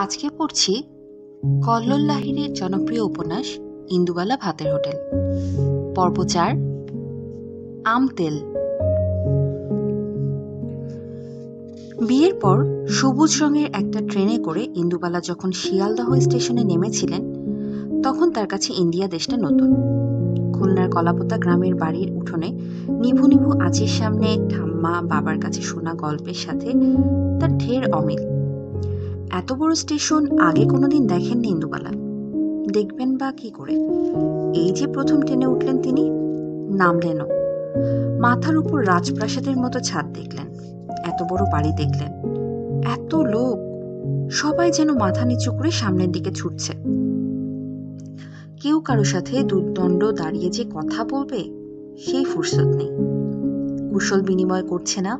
আজকে পড়ছি কল্লোল লাহিড়ীর জনপ্রিয় উপন্যাস ইন্দুবালা ভাতের হোটেল, পর্ব ৪, আম তেল। বিয়ের পর সবুজ রঙের একটা ট্রেনে করে ইন্দুবালা যখন শিয়ালদহ স্টেশনে নেমেছিলেন, তখন তার কাছে ইন্ডিয়া দেশটা নতুন। খুলনার কলাপোতা গ্রামের বাড়ির উঠোনে নিভু নিভু আঁচির সামনে ঠাম্মা বাবার কাছে শোনা গল্পের সাথে তার ঢের অমিল। এত বড় স্টেশন আগে কোনোদিন দেখেননি ইন্দুবালা, দেখবেন বা কি করে। এই যে প্রথম ট্রেনে উঠলেন তিনি, নামলেনও। মাথার উপর রাজপ্রাসাদের মতো ছাদ দেখলেন, এত বড় বাড়ি দেখলেন, এত লোক, সবাই যেন মাথা নিচু করে সামনের দিকে ছুটছে। কেউ কারো সাথে দুর্দণ্ড দাঁড়িয়ে যে কথা বলবে সেই ফুরসত নেই। কুশল বিনিময় করছে না,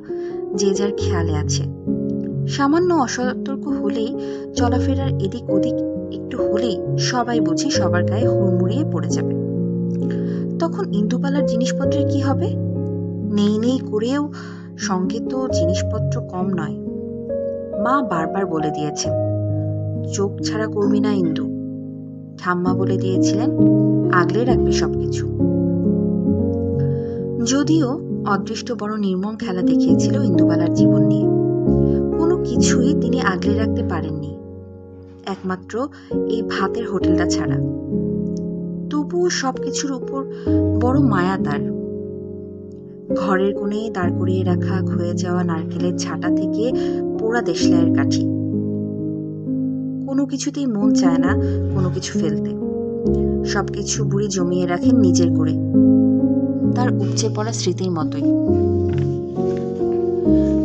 যে যার খেয়ালে আছে। সামান্য অসতর্ক হলেই, চলাফেরার এদিক ওদিক একটু হলেই সবাই বুঝি সবার গায়ে হুড়মুড়িয়ে পড়ে যাবে। তখন ইন্দুবালার জিনিসপত্রের কি হবে? নেই নেই করেও সঙ্গে তো জিনিসপত্র কম নয়। মা বারবার বলে দিয়েছেন, চোখ ছাড়া করবি না ইন্দু। ঠাম্মা বলে দিয়েছিলেন, আগলে রাখবে সবকিছু। যদিও অদৃষ্ট বড় নির্মম খেলা দেখিয়েছিল ইন্দুবালার জীবন নিয়ে, কোনো কিছুই তিনি আগলে রাখতে পারেননি, একমাত্র এই ভাতের হোটেলটা ছাড়া। তবুও সবকিছুর উপর বড় মায়া তার। ঘরের কোণে দাঁড় করিয়ে রাখা ক্ষয়ে যাওয়া নারকেলের ছাটা থেকে পোড়া দেশলাইয়ের কাঠি, কোনো কিছুতেই মন চায় না কোনো কিছু ফেলতে। সবকিছু বুড়ি জমিয়ে রাখেন নিজের করে, তার উপচে পড়া স্মৃতির মতোই।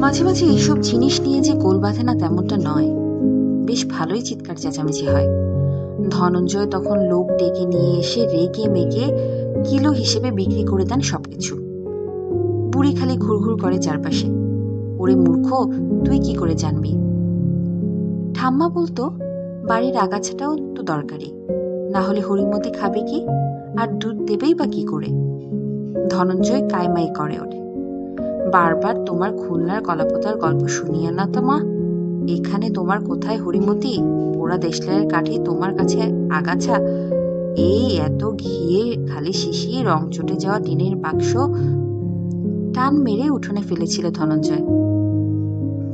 মাঝে মাঝে এইসব জিনিস নিয়ে যে গোল বাঁধে না তেমনটা নয়, বেশ ভালোই চিৎকার চেঁচামেচি হয়। ধনঞ্জয় তখন লোক ডেকে নিয়ে এসে রেগে মেগে কিলো হিসেবে বিক্রি করে দেন সবকিছু। বুড়ি খালি ঘুরঘুর করে চারপাশে, ওরে মূর্খ, তুই কি করে জানবি। ঠাম্মা বলতো, বাড়ির আগাছাটাও তো দরকারি, না হলে হরিমতি খাবে কি, আর দুধ দেবেই বা কি করে। ধনঞ্জয় কায়মাই করে ওঠে, বারবার তোমার খুলনার কলাপোতার গল্প শুনিয়ে না তো মা, এখানে তোমার কোথায় হরিমতি, পোড়া দেশলাইয়ের কাঠি তোমার কাছে আগাছা, এই এত ঘিয়ে খালি শিশি রং চটে যাওয়া টিনের বাক্স। টান মেরে উঠোনে ফেলেছিল ধনঞ্জয়।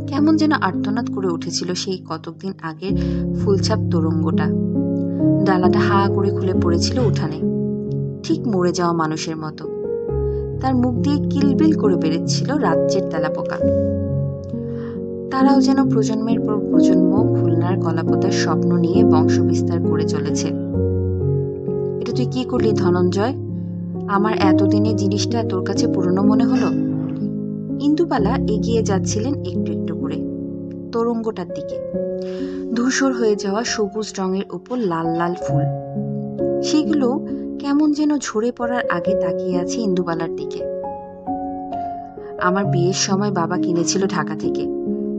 কেমন যেন আর্তনাদ করে উঠেছিল সেই কতকদিন আগের ফুলছাপ তোরঙ্গটা। ডালাটা হা করে খুলে পড়েছিল উঠানে, ঠিক মরে যাওয়া মানুষের মতো। তার মুখ দিয়ে কিলবিল করে বেরোচ্ছিল রাজ্যের তেলাপোকা। তারাও যেন প্রজন্মের পর প্রজন্ম খুলনার কলাপোতার স্বপ্ন নিয়ে বংশ বিস্তার করে চলেছে। এটা তুই কি করলি ধনঞ্জয়? আমার এতদিনের জিনিসটা তোর কাছে পুরনো মনে হলো? ইন্দুবালা এগিয়ে যাচ্ছিলেন একটু একটু করে তোরঙ্গটার দিকে। ধূসর হয়ে যাওয়া সবুজ রঙের উপর লাল লাল ফুল, সেগুলো কেমন যেন ঝরে পড়ার আগে তাকিয়ে আছে ইন্দুবালার দিকে। আমার বিয়ের সময় বাবা কিনেছিল ঢাকা থেকে,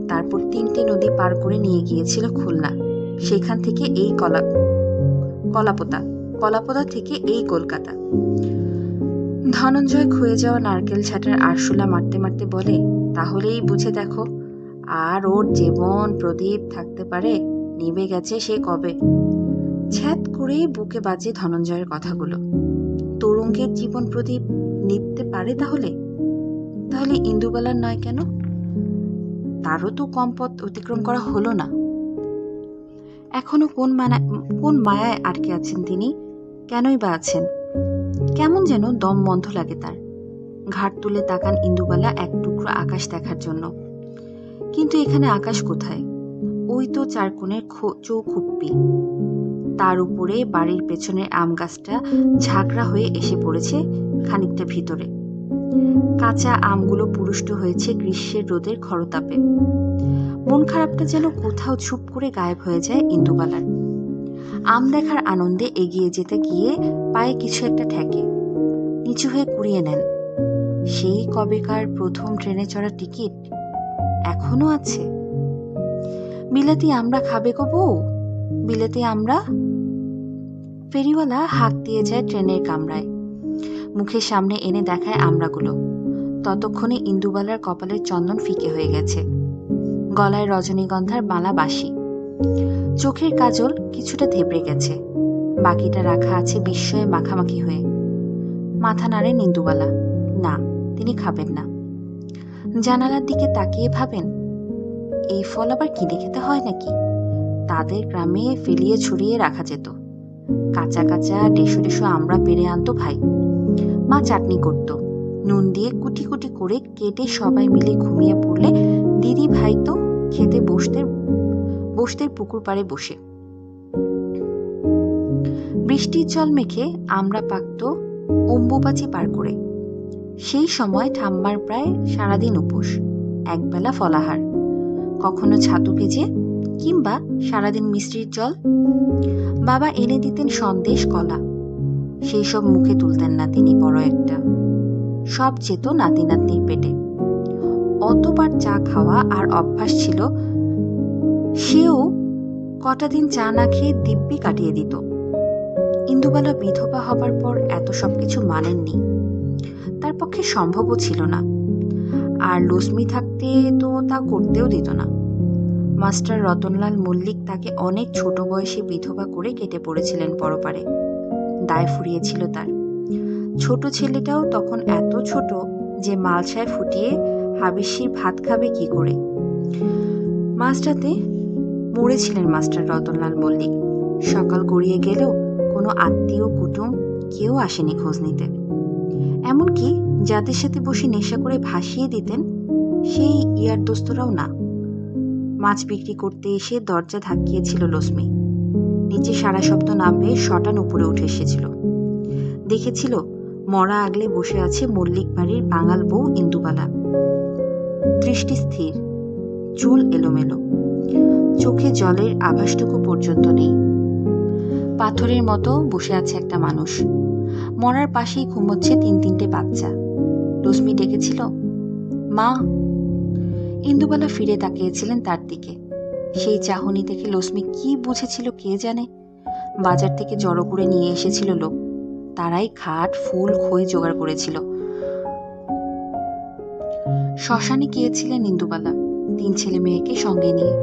তারপর 3টে নদী পার করে নিয়ে গিয়েছিল খুলনা, সেখান থেকে এই কলাপোতা, কলাপোতা থেকে এই কলকাতা। ধনঞ্জয় ক্ষয়ে যাওয়া নারকেল ছাটার আরশোলা মারতে মারতে বলে, তাহলেই বুঝে দেখো, আর ওর জীবন প্রদীপ থাকতে পারে, নিভে গেছে সে কবে। ছ্যাদ করে বুকে বাজে ধনঞ্জয়ের কথাগুলো। তরুঙ্গের জীবন প্রদীপ নিভতে পারে তাহলে? তাহলে ইন্দুবালার নয় কেন? তারও তো কম পথ অতিক্রম করা হলো না। এখনো কোন মায়ায় আটকে আছেন তিনি? কেনই বা আছেন? কেমন যেন দম বন্ধ লাগে তার। ঘাট তুলে তাকান ইন্দুবালা এক টুকরো আকাশ দেখার জন্য, কিন্তু এখানে আকাশ কোথায়? ওই তো চারকোণের চৌখুপ্পি, তার উপরে বাড়ির পেছনের আম গাছটা ঝাঁকড়া হয়ে এসে পড়েছে খানিকটা ভিতরে। কাঁচা আমগুলো পুরুষ্ট হয়েছে গ্রীষ্মের রোদের খরতাপে। মন খারাপটা যেন কোথাও চুপ করে গায়েব হয়ে যায় ইন্দুবালার। আম দেখার আনন্দে এগিয়ে যেতে গিয়ে পায়ে কিছু একটা ঠেকে, নিচু হয়ে কুড়িয়ে নেন। সেই কবেকার প্রথম ট্রেনে চড়া টিকিট এখনো আছে। বিলাতি আমরা খাবে গো বউ, বিলাতি আমরা। ফেরিওয়ালা হাঁক দিয়ে যায় ট্রেনের কামরায়, মুখের সামনে এনে দেখায় আমরাগুলো। ততক্ষণে ইন্দুবালার কপালের চন্দন ফিকে হয়ে গেছে, গলায় রজনীগন্ধার মালা বাসি, চোখের কাজল কিছুটা ধেবড়ে গেছে, বাকিটা রাখা আছে বিস্ময়ে মাখামাখি হয়ে। মাথা নাড়েন ইন্দুবালা। না, তিনি খাবেন না। জানালার দিকে তাকিয়ে ভাবেন, এই ফল আবার কিনে খেতে হয় নাকি? তাদের গ্রামে ফেলিয়ে ছড়িয়ে রাখা যেত। কাঁচা কাঁচা ডেসো ডেসো আমরা পেরে আনতো ভাই। মা চাটনি করত, নুন দিয়ে কুটি কুটি করে কেটে সবাই মিলে ঘুমিয়ে পড়লে দিদি ভাই তো খেতে বসতে পুকুর পাড়ে বসে। বৃষ্টির জল মেখে আমরা পাকত অম্বুবাচি পার করে। সেই সময় ঠাম্মার প্রায় সারাদিন উপোস, একবেলা ফলাহার, কখনো ছাতু ভেজে, কিংবা সারাদিন মিষ্টির জল। বাবা এনে দিতেন সন্দেশ, কলা। সেই সব মুখে তুলতেন না তিনি বড় একটা। সব যেত নাতি নাতনির পেটে। অতবার চা খাওয়া আর অভ্যাস ছিল, সেও কটা দিন চা না খেয়ে দিব্যি কাটিয়ে দিত। ইন্দুবালা বিধবা হবার পর এত সবকিছু মানেননি, তার পক্ষে সম্ভবও ছিল না। আর লক্ষ্মী থাকতে তো তা করতেও দিত না। মাস্টার রতনলাল মল্লিক তাকে অনেক ছোট বয়সে বিধবা করে কেটে পড়েছিলেন পরপারে। দায় ফুরিয়েছিল তার। ছোট ছেলেটাও তখন এত ছোট যে মালসায় ফুটিয়ে হাবিসির ভাত খাবে কি করে। মাঝরাতে মরেছিলেন মাস্টার রতনলাল মল্লিক। সকাল গড়িয়ে গেলেও কোনো আত্মীয় কুটুম কেউ আসেনি খোঁজ নিতে। এমনকি যাদের সাথে বসে নেশা করে ভাসিয়ে দিতেন সেই ইয়ার দোস্তরাও না। মাছ বিক্রি করতে এসে দরজা ধাক্কিয়েছিল লক্ষ্মী। নিচে সারা শব্দ না পেয়ে শটান উপরে উঠে এসেছিল। দেখেছিল মরা আগলে বসে আছে মল্লিক বাড়ির বাঙাল বউ ইন্দুবালা। দৃষ্টি স্থির, চুল এলোমেলো, চোখে জলের আভাসটুকু পর্যন্ত নেই। পাথরের মতো বসে আছে একটা মানুষ। মরার পাশেই ঘুমোচ্ছে 3-3টে বাচ্চা। লক্ষ্মী ডেকেছিল, মা। ইন্দুবালা ফিরে তাকিয়েছিলেন তার দিকে। সেই চাহনি থেকে লক্ষ্মী কি বুঝেছিল কে জানে। বাজার থেকে জড়ো করে নিয়ে এসেছিল লোক, তারাই খাট ফুল খই জোগাড় করেছিল। শ্মশানে গিয়েছিলেন ইন্দুবালা 3 ছেলে মেয়েকে সঙ্গে নিয়ে।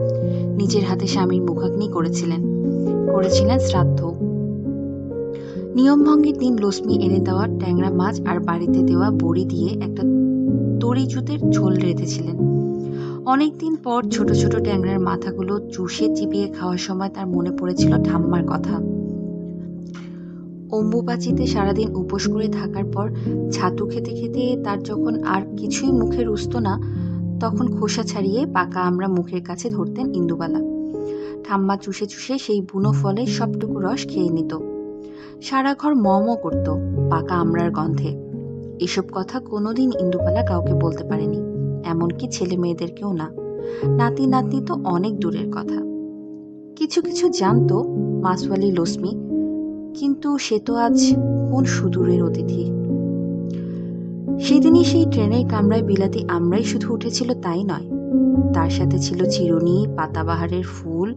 নিজের হাতে স্বামীর মুখাগ্নি করেছিলেন শ্রাদ্ধ। নিয়ম ভঙ্গের দিন লক্ষ্মী এনে দেওয়া ট্যাংরা মাছ আর বাড়িতে দেওয়া বড়ি দিয়ে একটা তরি জুতের ঝোল রেঁধেছিলেন। অনেকদিন পর ছোট ছোট ট্যাংরার মাথাগুলো চুষে চিবিয়ে খাওয়ার সময় তার মনে পড়েছিল ঠাম্মার কথা। অম্বুবাচিতে সারাদিন উপোস করে থাকার পর ছাতু খেতে খেতে তার যখন আর কিছুই মুখে রুচত না, তখন খোসা ছাড়িয়ে পাকা আমরা মুখের কাছে ধরতেন ইন্দুবালা। ঠাম্মা চুষে চুষে সেই বুনো ফলের সবটুকু রস খেয়ে নিত। সারা ঘর ম করত পাকা আমড়ার গন্ধে। এসব কথা কোনোদিন ইন্দুবালা কাউকে বলতে পারেনি, এমনকি ছেলে মেয়েদেরকেও না। নাতি নাতনি তো অনেক দূরের কথা। কিছু কিছু জানতো মাসওয়ালি লক্ষ্মী, কিন্তু সে তো আজ কোন সুদূরের অতিথি। সেদিনই সেই ট্রেনের কামরায় বিলাতি আমরাই শুধু উঠেছিল তাই নয়, তার সাথে ছিল চিরুনি, পাতাবাহারের ফুল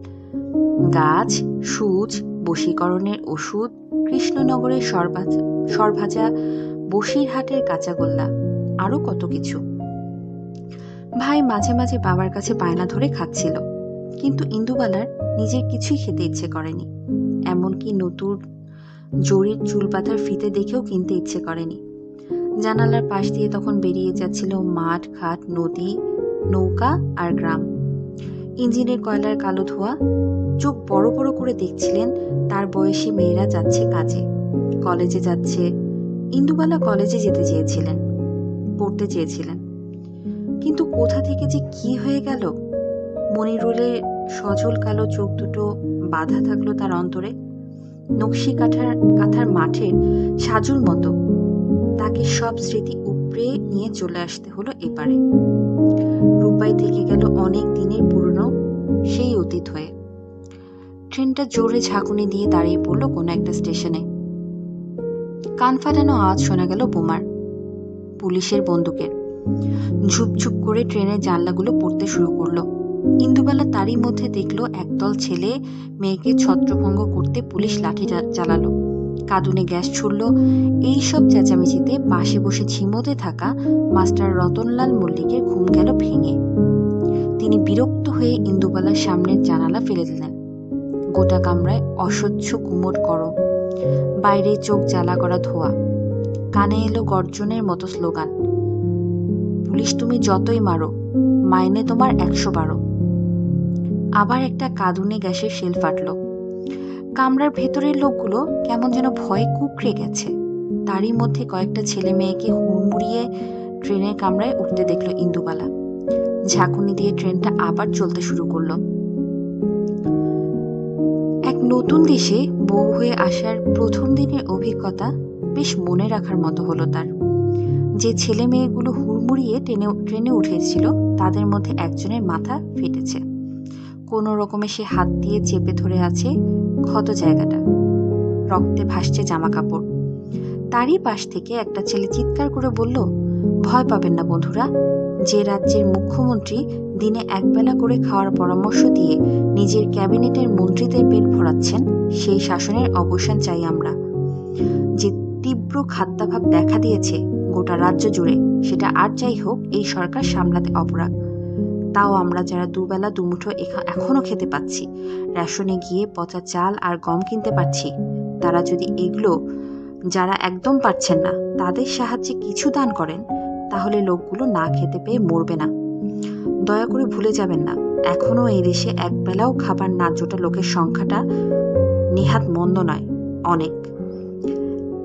গাছ, সুচ, বশীকরণের ওষুধ, কৃষ্ণনগরের সরভাজা, বসিরহাটের কাঁচাগোল্লা, আরো কত কিছু। ভাই মাঝে মাঝে বাবার কাছে বায়না ধরে খাচ্ছিল, কিন্তু ইন্দুবালার নিজের কিছুই খেতে ইচ্ছে করেনি। এমনকি নতুন জরির চুল পাতার ফিতে দেখেও কিনতে ইচ্ছে করেনি। জানালার পাশ দিয়ে তখন বেরিয়ে যাচ্ছিল মাঠ, ঘাট, নদী, নৌকা আর গ্রাম। ইঞ্জিনের কয়লার কালো ধোঁয়া। চোখ বড় বড় করে দেখছিলেন তার বয়সী মেয়েরা যাচ্ছে কাজে, কলেজে যাচ্ছে। ইন্দুবালা কলেজে যেতে চেয়েছিলেন, পড়তে চেয়েছিলেন, কিন্তু কোথা থেকে যে কি হয়ে গেল। মনিরুলের সজল কালো চোখ দুটো বাধা থাকলো তার অন্তরে। নকশি কাঁথার মাঠের সাজুর মতো তাকে সব স্মৃতি উপড়ে নিয়ে চলে আসতে হলো এপারে। রূপাই থেকে গেল অনেক দিনের পুরনো সেই অতীত হয়ে। ট্রেনটা জোরে ঝাঁকুনি দিয়ে দাঁড়িয়ে পড়লো কোনো একটা স্টেশনে। কান ফাটানো আওয়াজ শোনা গেল বোমার, পুলিশের বন্দুকের। ঝুপঝুপ করে ট্রেনের জানলাগুলো পড়তে শুরু করলো। ইন্দুবালা তারই মধ্যে দেখলো একদল ছেলে মেয়েকে ছত্রভঙ্গ করতে পুলিশ লাঠি চালালো, কাঁদুনে গ্যাস ছুড়ল। এইসব চেঁচামেচিতে পাশে বসে ঝিমোতে থাকা মাস্টার রতনলাল মল্লিকের ঘুম গেল ভেঙে। তিনি বিরক্ত হয়ে ইন্দুবালার সামনের জানালা ফেলে দিলেন। গোটা কামরায় অসহ্য গুমোট গরম, বাইরে চোখ জ্বালা করা ধোঁয়া, কানে এলো গর্জনের মতো স্লোগান, পুলিশ তুমি যতই মারো, মাইনে তোমার 112। আবার একটা কাঁদুনে গ্যাসের শেল ফাটল। কামরার ভেতরের লোকগুলো কেমন যেন ভয়ে কুঁকড়ে গেছে। তারই মধ্যে কয়েকটা ছেলে মেয়েকে হুড়মুড়িয়ে ট্রেনের কামরায় উঠতে দেখল ইন্দুবালা। ঝাঁকুনি দিয়ে ট্রেনটা আবার চলতে শুরু করলো। এক নতুন দেশে বউ হয়ে আসার প্রথম দিনের অভিজ্ঞতা বেশ মনে রাখার মতো হলো তার। যে ছেলে মেয়েগুলো হুড়মুড়িয়ে ট্রেনে উঠেছিল তাদের মধ্যে একজনের মাথা ফেটেছে। কোনো রকমে সে হাত দিয়ে চেপে ধরে আছে ক্ষত জায়গাটা, রক্তে ভাসছে জামা কাপড়। তারই পাশ থেকে একটা ছেলে চিৎকার করে বলল, ভয় পাবেন না বন্ধুরা, যে রাজ্যের মুখ্যমন্ত্রী দিনে একবেলা করে খাওয়ার পরামর্শ দিয়ে নিজের ক্যাবিনেটের মন্ত্রীদের পেট ভরাচ্ছেন, সেই শাসনের অবসান চাই আমরা। যে তীব্র খাদ্যাভাব দেখা দিয়েছে গোটা রাজ্য জুড়ে, সেটা আর যাই হোক এই সরকার সামলাতে অপরাগ। তাও আমরা যারা দুবেলা দুমুঠো এখনো খেতে পাচ্ছি, রেশনে গিয়ে পচা চাল আর গম কিনতে পারছি, তারা যদি এগুলো যারা একদম পারছেন না তাদের সাহায্যে কিছু দান করেন, তাহলে লোকগুলো না খেতে পেয়ে মরবে না। দয়া করে ভুলে যাবেন না, এখনো এই দেশে একবেলাও খাবার না জোটা লোকের সংখ্যাটা নেহাত মন্দ নয়, অনেক।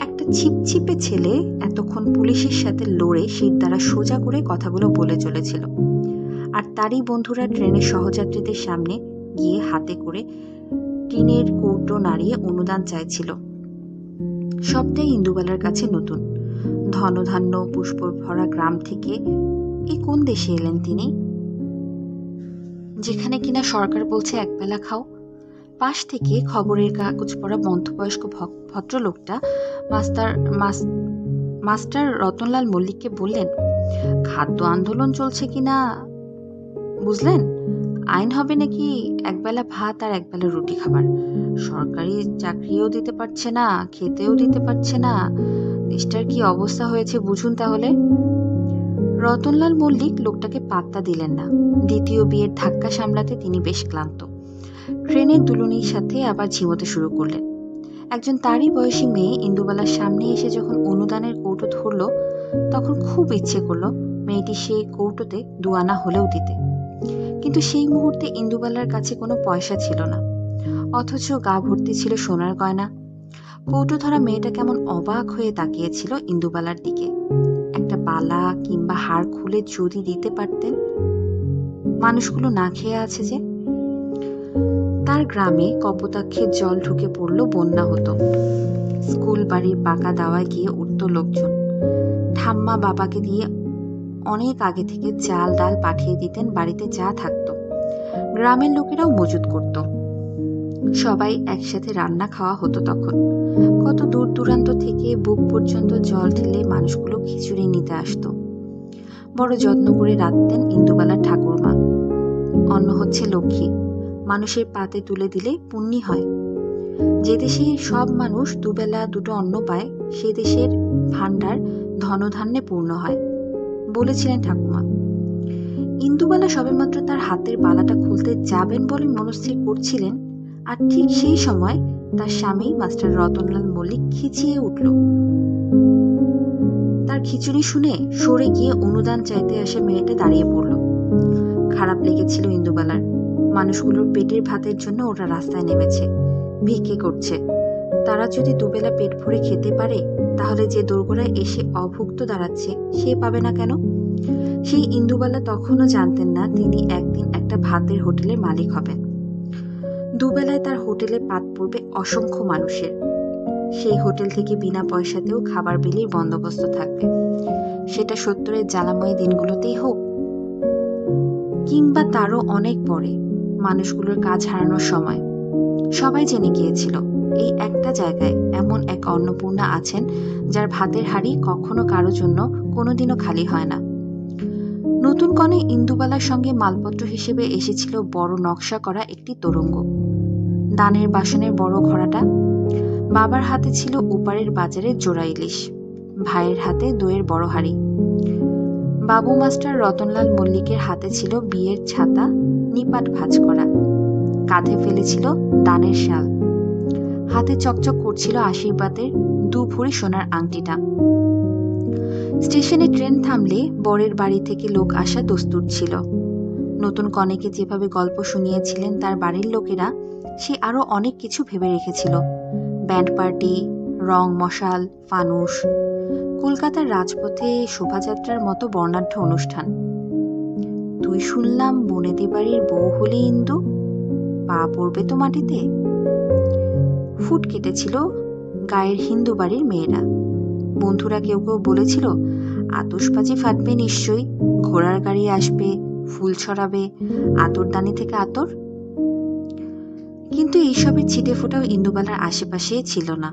একটা ছিপছিপে ছেলে এতক্ষণ পুলিশের সাথে লড়ে শির দ্বারা সোজা করে কথাগুলো বলে চলেছিল, আর তারই বন্ধুরা ট্রেনের সহযাত্রীদের সামনে গিয়ে হাতে করে টিনের কৌটো নাড়িয়ে অনুদান চাইছিল। সবটাই ইন্দুবালার কাছে নতুন। ধনধান্য পুষ্প ভরা গ্রাম থেকে এই কোন দেশে এলেন তিনি, যেখানে কিনা সরকার বলছে একবেলা খাও। পাশ থেকে খবরের কাগজ পড়া মধ্যবয়স্ক ভদ্রলোকটা মাস্টার রতনলাল মল্লিককে বললেন, খাদ্য আন্দোলন চলছে কিনা বুঝলেন, আইন হবে নাকি একবেলা ভাত আর একবেলা রুটি খাবার। সরকারি চাকরিও দিতে পারছে না, খেতেও দিতে পারছে না, দেশটার কি অবস্থা হয়েছে বুঝুন তাহলে। রতনলাল মল্লিক লোকটাকে পাত্তা দিলেন না। দ্বিতীয় বিয়ের ধাক্কা সামলাতে তিনি বেশ ক্লান্ত। ট্রেনের দুলুনির সাথে আবার ঝিমোতে শুরু করলেন। একজন তারই বয়সী মেয়ে ইন্দুবালার সামনে এসে যখন অনুদানের কৌটো ধরল, তখন খুব ইচ্ছে করলো মেয়েটি সেই কৌটোতে 2 আনা হলেও দিতে। কিন্তু সেই মুহূর্তে ইন্দুবালার কাছে কোনো পয়সা ছিল না, অথচ গা ভর্তি ছিল সোনার গয়না। কৌটো ধরা মেয়েটা কেমন অবাক হয়ে তাকিয়েছিল ইন্দুবালার দিকে। একটা বালা কিংবা হাড় খুলে যদি দিতে পারতেন। মানুষগুলো না খেয়ে আছে যে। তার গ্রামে কপোতাক্ষের জল ঢুকে পড়ল, বন্যা হতো। স্কুল বাড়ির পাকা দাওয়ায় গিয়ে উঠত লোকজন। ঠাম্মা বাবাকে দিয়ে অনেক আগে থেকে চাল ডাল পাঠিয়ে দিতেন, বাড়িতে যা থাকতো গ্রামের লোকেরাও মজুত করত। সবাই একসাথে রান্না খাওয়া হতো তখন। কত দূর দূরান্ত থেকে বুক পর্যন্ত জল ঢেলে মানুষগুলো খিচুড়ি নিতে আসতো। বড় যত্ন করে রাখতেন ইন্দুবালার ঠাকুরমা। অন্ন হচ্ছে লক্ষ্মী, মানুষের পাতে তুলে দিলে পুণ্যি হয়। যে দেশে সব মানুষ দুবেলা দুটো অন্ন পায়, সে দেশের ভাণ্ডার ধনধান্যে পূর্ণ হয় বলেছিলেন ঠাকুমা। ইন্দুবালা সবেমাত্র তার হাতের বালাটা খুলতে যাবেন বলে মনস্থির করছিলেন, আর ঠিক সেই সময় তার স্বামী মাস্টার রতনলাল মল্লিক খিচিয়ে উঠল। তার খিচুড়ি শুনে সরে গিয়ে অনুদান চাইতে আসে মেয়েটা দাঁড়িয়ে পড়ল। খারাপ লেগেছিল ইন্দুবালার। মানুষগুলোর পেটের ভাতের জন্য ওরা রাস্তায় নেমেছে, ভিক্ষে করছে। তারা যদি দুবেলা পেট ভরে খেতে পারে, তাহলে যে দোরগোড়ায় এসে অভুক্ত দাঁড়াচ্ছে সে পাবে না কেন? সেই ইন্দুবালা তখনও জানতেন না তিনি একদিন একটা ভাতের হোটেলের মালিক হবেন। দুবেলায় তার হোটেলে পাত পড়বে অসংখ্য মানুষের। সেই হোটেল থেকে বিনা পয়সাতেও খাবার বিলির বন্দোবস্ত থাকবে। সেটা 70-এর জ্বালাময়ী দিনগুলোতেই হোক, কিংবা তারও অনেক পরে, মানুষগুলোর কাজ হারানোর সময়। সবাই জেনে গিয়েছিল এই একটা জায়গায় এমন এক অন্নপূর্ণা আছেন, যার ভাতের হাঁড়ি কখনো কারো জন্য কোনোদিনও খালি হয় না। নতুন কনে ইন্দুবালার সঙ্গে মালপত্র হিসেবে এসেছিল বড় নকশা করা একটি তোরঙ্গ, দানের বাসনের বড় ঘড়াটা। বাবার হাতে ছিল ওপারের বাজারের জোড়া ইলিশ, ভাইয়ের হাতে দইয়ের বড় হাঁড়ি। বাবু মাস্টার রতনলাল মল্লিকের হাতে ছিল বিয়ের ছাতা, নিপাট ভাঁজ করা, কাঁধে ফেলেছিল দানের শাল, হাতে চকচক করছিল আশীর্বাদের 2 ভরি সোনার আংটিটা। স্টেশনে ট্রেন থামলে বরের বাড়ি থেকে লোক আসা দস্তুর ছিল। নতুন কনেকে যেভাবে গল্প শুনিয়েছিলেন তার বাড়ির লোকেরা, সে আরো অনেক কিছু ভেবে রেখেছিল। ব্যান্ড পার্টি, রং মশাল, ফানুস, কলকাতার রাজপথে শোভাযাত্রার মতো বর্ণাঢ্য অনুষ্ঠান। তুই শুনলাম বনেদি বাড়ির বউ হলে ইন্দু, পা পড়বে তো মাটিতে। ফুট কেটেছিল গায়ের হিন্দু বাড়ির মেয়েরা। বন্ধুরা কেউ কেউ বলেছিল, আতশবাজি ফাটবে নিশ্চয়ই, ঘোড়ার গাড়ি আসবে, ফুল ছড়াবে, আতরদানি থেকে আতর। কিন্তু এইসবের ছিটে ফোটাও ইন্দুবালার আশেপাশে ছিল না।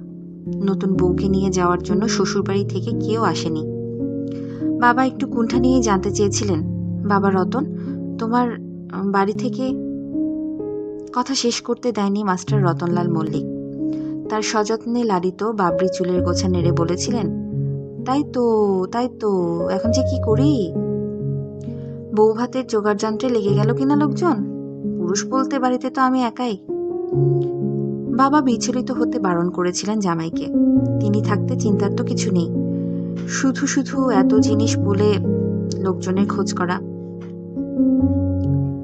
নতুন বউকে নিয়ে যাওয়ার জন্য শ্বশুরবাড়ি থেকে কেউ আসেনি। বাবা একটু কুণ্ঠা নিয়ে জানতে চেয়েছিলেন, বাবা রতন, তোমার বাড়ি থেকে। কথা শেষ করতে দেয়নি মাস্টার রতনলাল মল্লিক। তার সযত্নে লালিত বাবরি চুলের গোছা নেড়ে বলেছিলেন, তাই তো, এখন যে কি করি? বউ ভাতের জোগাড় যন্ত্রে লেগে গেল কিনা লোকজন? পুরুষ বলতে বাড়িতে তো আমি একাই। বাবা বিচলিত হতে বারণ করেছিলেন জামাইকে। তিনি থাকতে চিন্তার তো কিছু নেই, শুধু শুধু এত জিনিস বলে লোকজনের খোঁজ করা।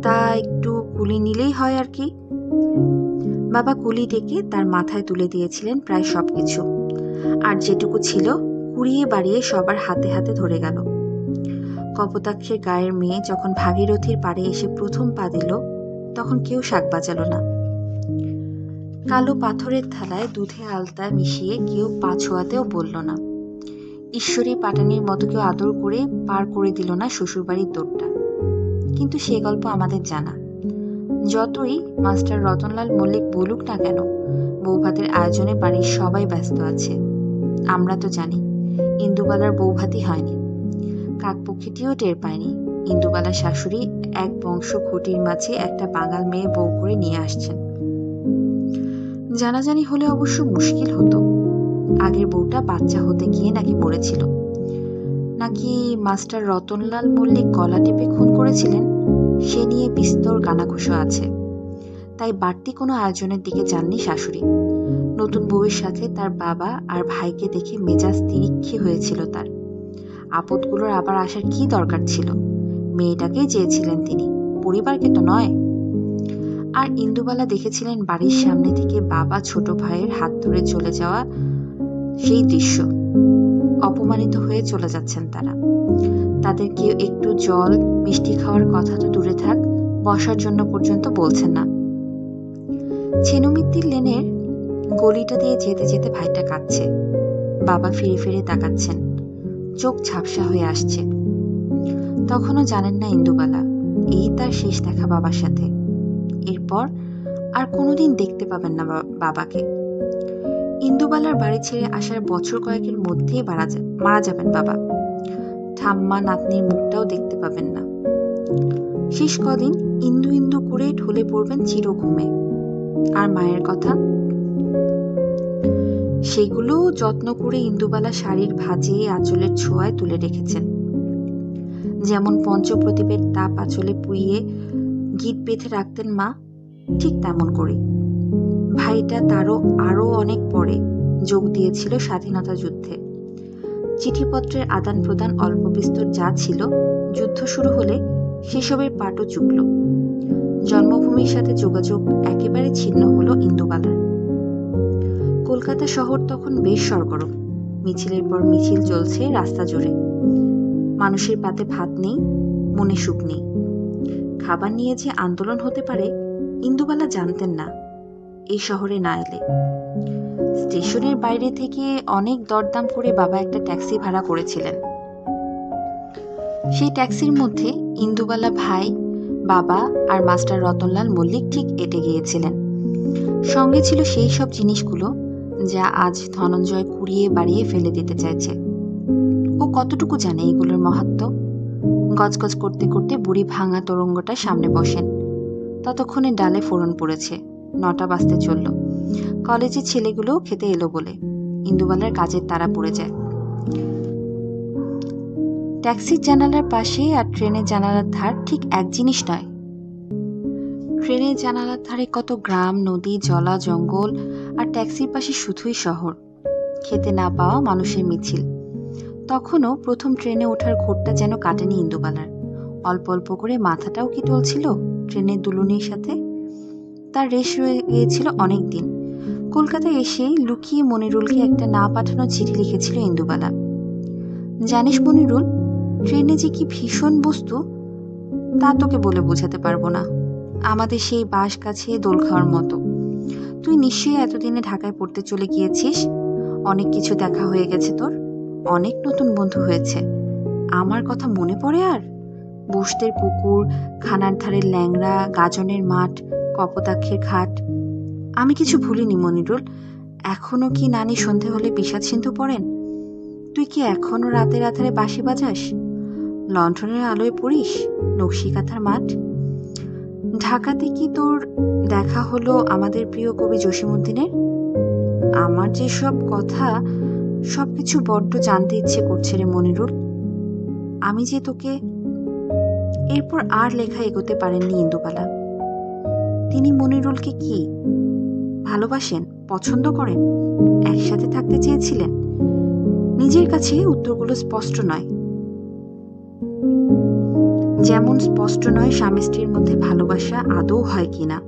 তা একটু কুলি নিলেই হয় আর কি। বাবা কুলি ডেকে তার মাথায় তুলে দিয়েছিলেন প্রায় সবকিছু, আর যেটুকু ছিল কুড়িয়ে বাড়িয়ে সবার হাতে হাতে ধরে গেল। কপোতাক্ষের গায়ের মেয়ে যখন ভাগীরথীর পাড়ে এসে প্রথম পা দিল, তখন কেউ শাক বাজালো না। কালো পাথরের থালায় দুধে আলতা মিশিয়ে কেউ পা ছোঁয়াতেও বলল না। ঈশ্বরী পাটানির মতো কেউ আদর করে পার করে দিল না শ্বশুরবাড়ির দৌড়টা। কিন্তু সে গল্প আমাদের জানা। যতই মাস্টার রতনলাল মল্লিক বলুক না কেন, বৌভাতের আয়োজনে বাড়ির সবাই ব্যস্ত আছে। আমরা তো জানি ইন্দুবালার বৌভাতই হয়নি। কাকপক্ষীটিও টের পায়নি ইন্দুবালার শাশুড়ি এক বংশ খুঁটির মাঝে একটা বাঙাল মেয়ে বউ করে নিয়ে আসছেন। জানাজানি হলে অবশ্য মুশকিল হতো। আগের বউটা বাচ্চা হতে গিয়ে নাকি মরেছিল, নাকি মাস্টার রতনলাল মল্লিক গলা টিপে খুন করেছিলেন, সে নিয়ে বিস্তর কানাঘুষো আছে। তাই বাড়তি কোনো আয়োজনের দিকে যাননি শাশুড়ি। নতুন বউয়ের সাথে তার বাবা আর ভাইকে দেখে মেজাজ তিরিক্ষি হয়েছিল তার। আপদগুলোর আবার আসার কি দরকার ছিল? মেয়েটাকেই চেয়েছিলেন তিনি, পরিবারকে তো নয়। আর ইন্দুবালা দেখেছিলেন বাড়ির সামনে থেকে বাবা ছোট ভাইয়ের হাত ধরে চলে যাওয়া সেই দৃশ্য। অপমানিত হয়ে চলে যাচ্ছেন তারা। তাদের কেউ একটু জল মিষ্টি খাওয়ার কথা তো দূরে থাক, বসার জন্য পর্যন্ত বলছেন না। ছেনুমিত্তির লেনের গলিটা দিয়ে যেতে যেতে ভাইটা কাঁদছে। বাবা ফিরে ফিরে তাকাচ্ছেন, চোখ ঝাপসা হয়ে আসছে। তখনও জানেন না ইন্দুবালা এই তার শেষ দেখা বাবার সাথে। এরপর আর কোনোদিন দেখতে পাবেন না বাবাকে। ইন্দুবালার বাড়ি ছেড়ে আসার বছর কয়েকের মধ্যেই মারা যাবেন বাবা। ঠাম্মা নাতনির মুখটাও দেখতে পাবেন না। শেষ কদিন ইন্দু ইন্দু করে ঢলে পড়বেন চির ঘুমে। আর মায়ের কথা, সেগুলো যত্ন করে ইন্দুবালা শাড়ির ভাঁজে আঁচলের ছোঁয়ায় তুলে রেখেছেন। যেমন পঞ্চপ্রদীপের তাপ আঁচলে পুইয়ে গিট বেঁধে রাখতেন মা, ঠিক তেমন করে। ভাইটা তারও আরো অনেক পরে যোগ দিয়েছিল স্বাধীনতা যুদ্ধে। চিঠিপত্রের আদান প্রদান অল্প বিস্তর যা ছিল, যুদ্ধ শুরু হলে সেসবের পাটও চুকল। জন্মভূমির সাথে যোগাযোগ একেবারে ছিন্ন হলো ইন্দুবালার। কলকাতা শহর তখন বেশ সরগরম। মিছিলের পর মিছিল চলছে রাস্তা জুড়ে। মানুষের পাতে ভাত নেই, মনে সুখ নেই। খাবার নিয়ে যে আন্দোলন হতে পারে ইন্দুবালা জানতেন না এই শহরে না এলে। স্টেশনের বাইরে থেকে অনেক দরদাম করে বাবা একটা ট্যাক্সি ভাড়া করেছিলেন। সেই ট্যাক্সির মধ্যে ইন্দুবালা, ভাই, বাবা আর মাস্টার রতনলাল মল্লিক ঠিক এঁটে গিয়েছিলেন। সঙ্গে ছিল সেই সব জিনিসগুলো যা আজ ধনঞ্জয় কুড়িয়ে বাড়িয়ে ফেলে দিতে চাইছে। ও কতটুকু জানে এগুলোর মাহাত্ম্য? গজগজ করতে করতে বুড়ি ভাঙা তোরঙ্গটা সামনে বসেন। ততক্ষণে ডালে ফোড়ন পড়েছে, 9টা বাজতে চলল। কলেজের ছেলেগুলো খেতে এলো বলে ইন্দুবালার কাজের তাড়া পড়ে যায়। ট্যাক্সির জানালার পাশে আর ট্রেনের জানালার ধার ঠিক এক জিনিস নয়। ট্রেনের জানালার ধারে কত গ্রাম, নদী, জলা, জঙ্গল, আর ট্যাক্সির পাশে শুধুই শহর, খেতে না পাওয়া মানুষের মিছিল। তখনও প্রথম ট্রেনে ওঠার ঘোরটা যেন কাটেনি ইন্দুবালার। অল্প অল্প করে মাথাটাও কি টলছিল ট্রেনের দুলুনির সাথে। তার রেশ রয়ে গিয়েছিল অনেক দিন। কলকাতায় এসেই লুকিয়ে মনিরুলকে একটা না পাঠানো চিঠি লিখেছিল ইন্দুবালা। জানিস মনিরুল, ট্রেনে যে কি ভীষণ বস্তু তা তোকে বলে বোঝাতে পারবো না। আমাদের সেই বাঁশ গাছে দোল খাওয়ার মতো। তুই নিশ্চয়ই এতদিনে ঢাকায় পড়তে চলে গিয়েছিস। অনেক কিছু দেখা হয়ে গেছে তোর, অনেক নতুন বন্ধু হয়েছে। আমার কথা মনে পড়ে আর? বসতের পুকুর, খানার ধারের ল্যাংড়া, গাজনের মাঠ, কপোতাক্ষের ঘাট। আমি কিছু ভুলিনি মনিরুল। এখনো কি নানি সন্ধে হলে বিষাদ সিন্ধু পড়েন? তুই কি এখনো রাতের আধারে বাঁশি বাজাস? লণ্ঠনের আলোয় পড়িস নকশি কাঁথার মাঠ? ঢাকাতে কি তোর দেখা হলো আমাদের প্রিয় কবি জসীমউদ্দিনের? আমার যে সব কথা, সবকিছু বড্ড জানতে ইচ্ছে করছে রে মনিরুল। আমি যে তোকে। এরপর আর লেখা এগোতে পারেননি ইন্দুবালা। তিনি মনিরুলকে কি ভালোবাসেন, পছন্দ করেন, একসাথে থাকতে চেয়েছিলেন? নিজের কাছে উত্তরগুলো স্পষ্ট নয়। যেমন স্পষ্ট নয় স্বামী স্ত্রীর মধ্যে ভালোবাসা আদৌ হয় কিনা।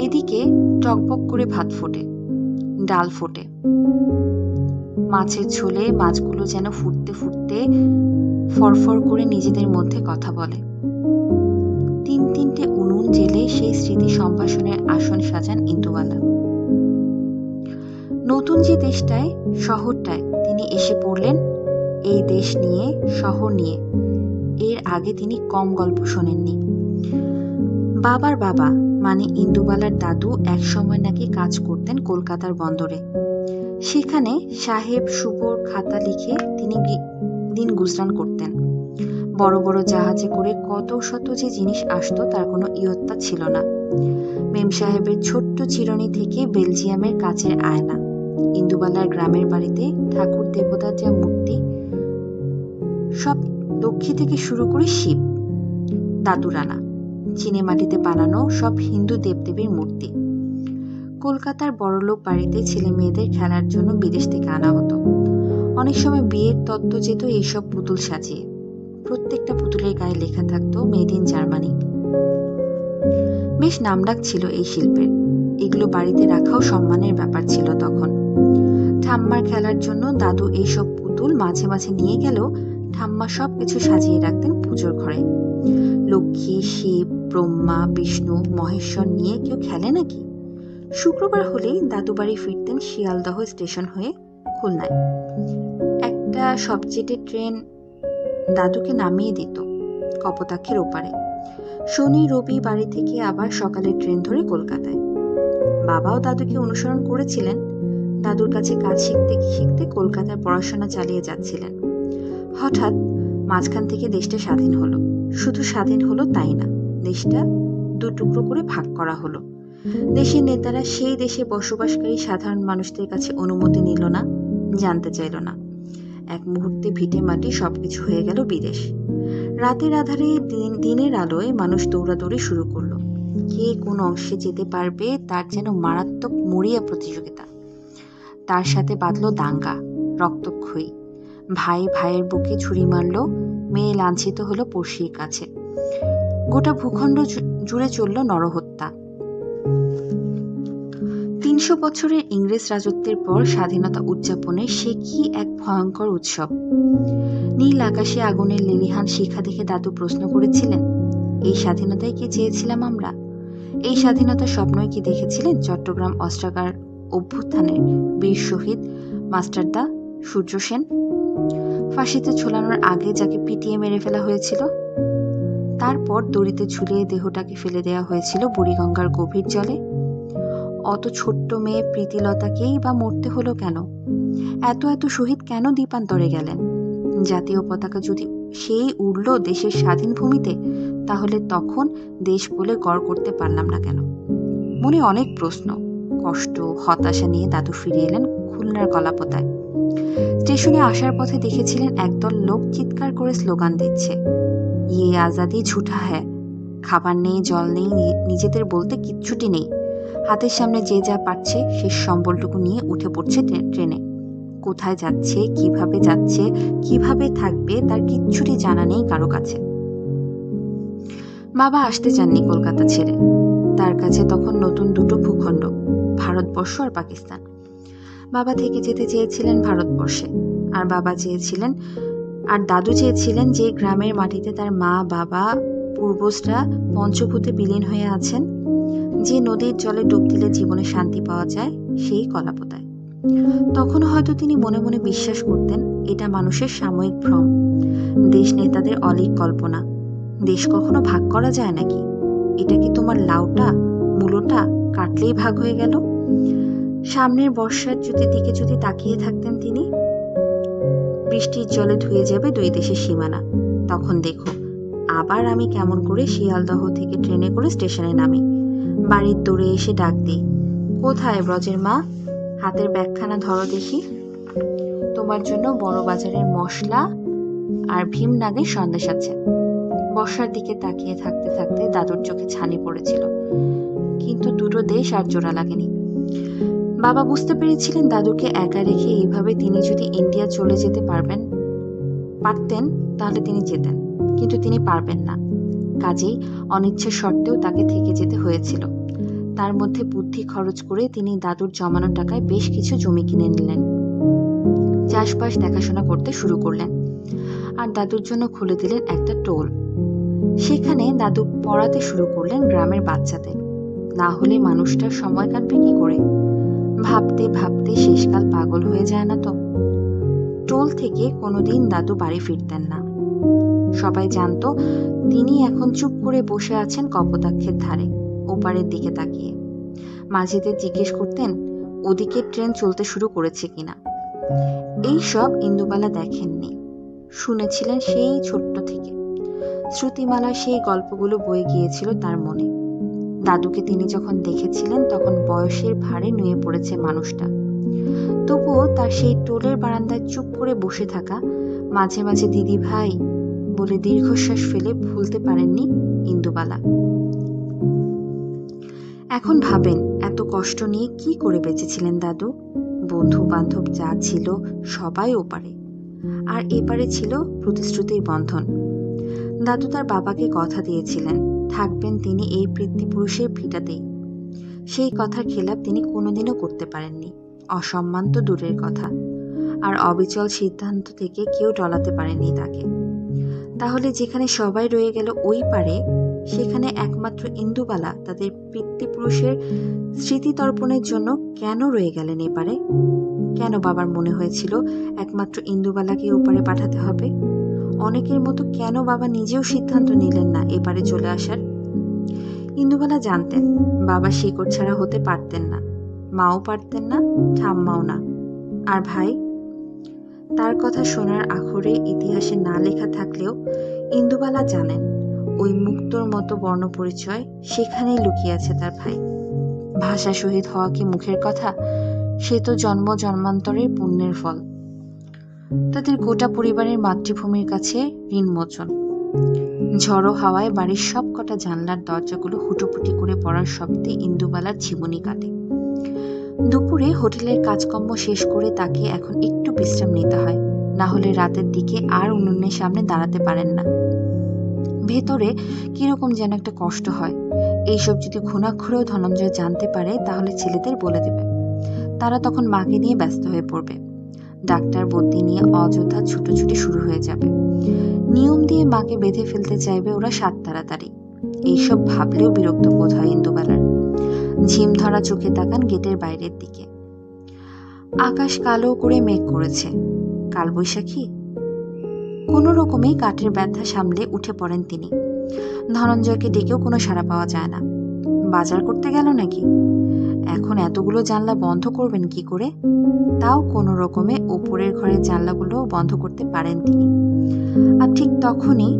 এদিকে টকবক করে ভাত ফোটে, ডাল ফোটে, মাছের ঝোলে মাছগুলো যেন ফুটতে ফুটতে ফরফর করে নিজেদের মধ্যে কথা বলে। তিন তিনটে উনুন জেলে সেই স্মৃতি সম্ভাষণের আসন সাজান ইন্দুবালা। নতুন যে দেশটায়, শহরটায় তিনি এসে পড়লেন, এই দেশ নিয়ে, শহর নিয়ে এর আগে তিনি কম গল্প শোনেননি। বাবার বাবা মানে ইন্দুবালার দাদু একসময় নাকি কাজ করতেন কলকাতার বন্দরে। সেখানে সাহেব সুবোর খাতা লিখে তিনি দিন গুজরান করতেন। বড় বড় জাহাজে করে কত শত যে জিনিস আসতো তার কোনো ইয়ত্তা ছিল না। মেম সাহেবের ছোট্ট চিরুনি থেকে বেলজিয়ামের কাচের আয়না, ইন্দুবালার গ্রামের বাড়িতে ঠাকুর দেবতার যা মূর্তি, সব লক্ষ্মী থেকে শুরু করে শিব, দাদুরানা, চীনে মাটিতে বানানো সব হিন্দু দেবদেবীর মূর্তি। কলকাতার বড়লোক বাড়িতে ছেলে মেয়েদের খেলার জন্য বিদেশ থেকে আনা হতো। অনেক সময় বিয়ের তত্ত্ব যেত এইসব পুতুল সাজিয়ে। প্রত্যেকটা পুতুলের গায়ে লেখা থাকতো মেড ইন জার্মানি। বেশ নামডাক ছিল এই শিল্পের। এগুলো বাড়িতে রাখাও সম্মানের ব্যাপার ছিল তখন। ঠাম্মার খেলার জন্য দাদু এইসব পুতুল মাঝে মাঝে নিয়ে গেলেও ঠাম্মা সবকিছু সাজিয়ে রাখতেন পুজোর ঘরে। লক্ষ্মী, শিব, ব্রহ্মা, বিষ্ণু, মহেশ্বর নিয়ে কেউ খেলে নাকি? শুক্রবার হলেই দাদু বাড়ি ফিরতেন শিয়ালদহ স্টেশন হয়ে খুলনায়। একটা সবজেটের ট্রেন দাদুকে নামিয়ে দিত কপোতাক্ষের ওপারে। শনি রবি বাড়ি থেকে আবার সকালের ট্রেন ধরে কলকাতায়। বাবাও দাদুকে অনুসরণ করেছিলেন। দাদুর কাছে কাজ শিখতে শিখতে কলকাতার পড়াশোনা চালিয়ে যাচ্ছিলেন। হঠাৎ মাঝখান থেকে দেশটা স্বাধীন হলো। শুধু স্বাধীন হলো তাই না, দেশটা দুটুকরো করে ভাগ করা হলো। দেশের নেতারা সেই দেশে বসবাসকারী সাধারণ মানুষদের কাছে অনুমতি নিল না, জানতে চাইল না। এক মুহূর্তে ভিটে মাটি সবকিছু হয়ে গেল বিদেশ। রাতের আধারে দিনের আলোয় মানুষ দৌড়াদৌড়ি শুরু করলো। কে কোন অংশে যেতে পারবে তার যেন মারাত্মক মরিয়া প্রতিযোগিতা। তার সাথে বাঁধল দাঙ্গা, রক্তক্ষয়ী। ভাই ভাইয়ের বুকে ছুরি মারল, মেয়ে লাঞ্ছিত হলো পড়শির কাছে। গোটা ভূখণ্ড জুড়ে চলল নরহত্যা। ৩০০ বছরের ইংরেজ রাজত্বের পর স্বাধীনতা উদযাপনের সে কি এক ভয়ঙ্কর উৎসব। নীল আকাশে আগুনের লেলিহান শিখা দেখে দাদু প্রশ্ন করেছিলেন, এই স্বাধীনতায় কি চেয়েছিলাম আমরা? এই স্বাধীনতার স্বপ্নই কি দেখেছিলেন চট্টগ্রাম অস্ত্রাগার অভ্যুত্থানের বীর শহীদ মাস্টারদা সূর্য সেন? ফাঁসিতে ঝোলানোর আগে যাকে পিটিয়ে মেরে ফেলা হয়েছিল, তারপর দড়িতে ঝুলিয়ে দেহটাকে ফেলে দেওয়া হয়েছিল বুড়িগঙ্গার গভীর জলে। অত ছোট্ট মেয়ে প্রীতিলতাকেই বা মরতে হলো কেন? এত এত শহীদ কেন দ্বীপান্তরে গেলেন? জাতীয় পতাকা যদি সেই উড়ল দেশের স্বাধীন ভূমিতে, তাহলে তখন দেশ বলে গড় করতে পারলাম না কেন? মনে অনেক প্রশ্ন, কষ্ট, হতাশা নিয়ে দাদু ফিরে এলেন খুলনার কলাপোতায়। স্টেশনে আসার পথে দেখেছিলেন একদল লোক চিৎকার করে স্লোগান দিচ্ছে, ইয়ে আজাদি ঝুঠা হ্যায়। খাবার নেই, জল নেই, নিজেদের বলতে কিচ্ছুটি নেই। হাতের সামনে যে যা পাচ্ছে শেষ সম্বলটুকু নিয়ে উঠে পড়ছে ট্রেনে। কোথায় যাচ্ছে, কিভাবে থাকবে তার কিচ্ছুটি জানা নেই কারো কাছে। বাবা আসতে চাননি কলকাতা ছেড়ে। তার কাছে তখন নতুন দুটো ভূখণ্ড, ভারতবর্ষ আর পাকিস্তান। বাবা থেকে যেতে চেয়েছিলেন ভারতবর্ষে, আর দাদু চেয়েছিলেন যে গ্রামের মাটিতে তার মা, বাবা, পূর্বজরা পঞ্চভূতে বিলীন হয়ে আছেন, যে নদীর জলে ডুব দিলে জীবনে শান্তি পাওয়া যায়, সেই কলাপোতায়। তখন হয়তো তিনি মনে মনে বিশ্বাস করতেন এটা মানুষের সাময়িক ভ্রম, দেশ নেতাদের অলীক কল্পনা। দেশ কখনো ভাগ করা যায় নাকি? এটা কি তোমার লাউটা মূলোটা কাটলেই ভাগ হয়ে গেল? সামনের বর্ষার দিকে যদি তাকিয়ে থাকতেন তিনি, বৃষ্টির জলে ধুয়ে যাবে দুই দেশের সীমানা। তখন দেখো আবার আমি কেমন করে শিয়ালদহ থেকে ট্রেনে করে স্টেশনে নামি, বাড়ির দৌড়ে এসে ডাক দিই, কোথায় ব্রজের মা, হাতের ব্যাগখানা ধরো দেখি, তোমার জন্য বড় বাজারের মশলা আর ভীমনাগের সন্দেশ আছে। বর্ষার দিকে তাকিয়ে থাকতে থাকতে দাদুর চোখে ছানি পড়েছিল, কিন্তু দুটো দেশ আর জোড়া লাগেনি। বাবা বুঝতে পেরেছিলেন দাদুকে একা রেখে এইভাবে তিনি যদি ইন্ডিয়া চলে যেতে পারতেন তাহলে তিনি যেতেন, কিন্তু তিনি পারবেন না। কাজেই অনিচ্ছা সত্ত্বেও তাকে থেকে যেতে হয়েছিল। তার মধ্যে বুদ্ধি খরচ করে তিনি দাদুর জমানো টাকায় বেশ কিছু জমি কিনে নিলেন, চাষবাস দেখাশোনা করতে শুরু করলেন, আর দাদুর জন্য খুলে দিলেন একটা টোল। সেখানে দাদু পড়াতে শুরু করলেন গ্রামের বাচ্চাদের। না হলে মানুষটার সময় কাটবে কি করে? ভাবতে ভাবতে শেষকাল পাগল হয়ে যায় না তো? টোল থেকে কোনোদিন দাদু বাড়ি ফিরতেন না। সবাই জানতো তিনি এখন চুপ করে বসে আছেন কপোতাক্ষের ধারে, ওপারের দিকে তাকিয়ে। মাঝিদের জিজ্ঞেস করতেন ওদিকে ট্রেন চলতে শুরু করেছে কিনা। এই সব ইন্দুবালা দেখেননি, শুনেছিলেন সেই ছোট্ট থেকে। শ্রুতিমালা সেই গল্পগুলো বয়ে গিয়েছিল তার মনে। দাদুকে তিনি যখন দেখেছিলেন তখন বয়সের ভারে নুয়ে পড়েছে মানুষটা। তবুও তার সেই টোলের বারান্দায় চুপ করে বসে থাকা, মাঝে মাঝে দিদি ভাই বলে দীর্ঘশ্বাস ফেলে ভুলতে পারেননি ইন্দুবালা। এখন ভাবেন এত কষ্ট নিয়ে কি করে বেঁচেছিলেন দাদু। বন্ধু বান্ধব যা ছিল সবাই ওপারে, আর এপারে ছিল প্রতিশ্রুতির বন্ধন। দাদু তার বাবাকে কথা দিয়েছিলেন থাকবেন তিনি এই পিতৃপুরুষের ভিটাতেই। সেই কথার খেলাপ তিনি কোনোদিনও করতে পারেননি। অসম্মান তো দূরের কথা, আর অবিচল সিদ্ধান্ত থেকে কেউ টলাতে পারেনি তাকে। তাহলে যেখানে সবাই রয়ে গেল ওই পারে, সেখানে একমাত্র ইন্দুবালা তাদের পিতৃপুরুষের স্মৃতিতর্পণের জন্য কেন রয়ে গেলেন এপারে? কেন বাবার মনে হয়েছিল একমাত্র ইন্দুবালাকে ওপারে পাঠাতে হবে? অনেকের মতো কেন বাবা নিজেও সিদ্ধান্ত নিলেন না এপারে চলে আসার? ইন্দুবালা জানতেন বাবা শিকড় ছাড়া হতে পারতেন না, মাও পারতেন না, ঠাম্মাও না। আর ভাই, তার কথা শোনার আখরে ইতিহাসে না লেখা থাকলেও ইন্দুবালা জানেন ওই মুক্তোর মতো বর্ণপরিচয় সেখানেই লুকিয়ে আছে তার ভাই। ভাষা শহীদ হওয়া কি মুখের কথা? সে তো জন্ম জন্মান্তরের পুণ্যের ফল। তাদের গোটা পরিবারের মাতৃভূমির কাছে ঋণমোচন। ঝড়ো হাওয়ায় বাড়ির সব কটা জানলার দরজাগুলো হুটোপুটি করে পড়ার শব্দে ইন্দুবালার জীবনী কাটে। দুপুরে হোটেলের কাজকর্ম শেষ করে তাকে এখন একটু বিশ্রাম নিতে হয়, না হলে রাতের দিকে আর উনুনের সামনে দাঁড়াতে পারেন না। ভেতরে কিরকম যেন একটা কষ্ট হয়। এইসব যদি ঘুণাক্ষরেও ধনঞ্জয় জানতে পারে তাহলে ছেলেদের বলে দেবে। তারা তখন মাকে নিয়ে ব্যস্ত হয়ে পড়বে। ডাক্তার বদ্যি নিয়ে অযথা ছুটোছুটি শুরু হয়ে যাবে। নিয়ম দিয়ে মাকে বেঁধে ফেলতে চাইবে ওরা সাত তাড়াতাড়ি। এইসব ভাবলেও বিরক্ত বোধ হয় ইন্দুবালার। ঝিম ধরা চোখে তাকান গেটের বাইরের দিকে। আকাশ কালো করে মেঘ করেছে। কালবৈশাখী? কোনো রকমেই কাঠের ব্যথা সামলে উঠে পড়েন তিনি। ধনঞ্জয়কে ডেকেও কোনো সাড়া পাওয়া যায় না। বাজার করতে গেল নাকি? এখন এতগুলো জানলা বন্ধ করবেন কি করে? তাও কোনো রকমে ওপরের ঘরের জানলাগুলো বন্ধ করতে পারেন তিনি। আর ঠিক তখনই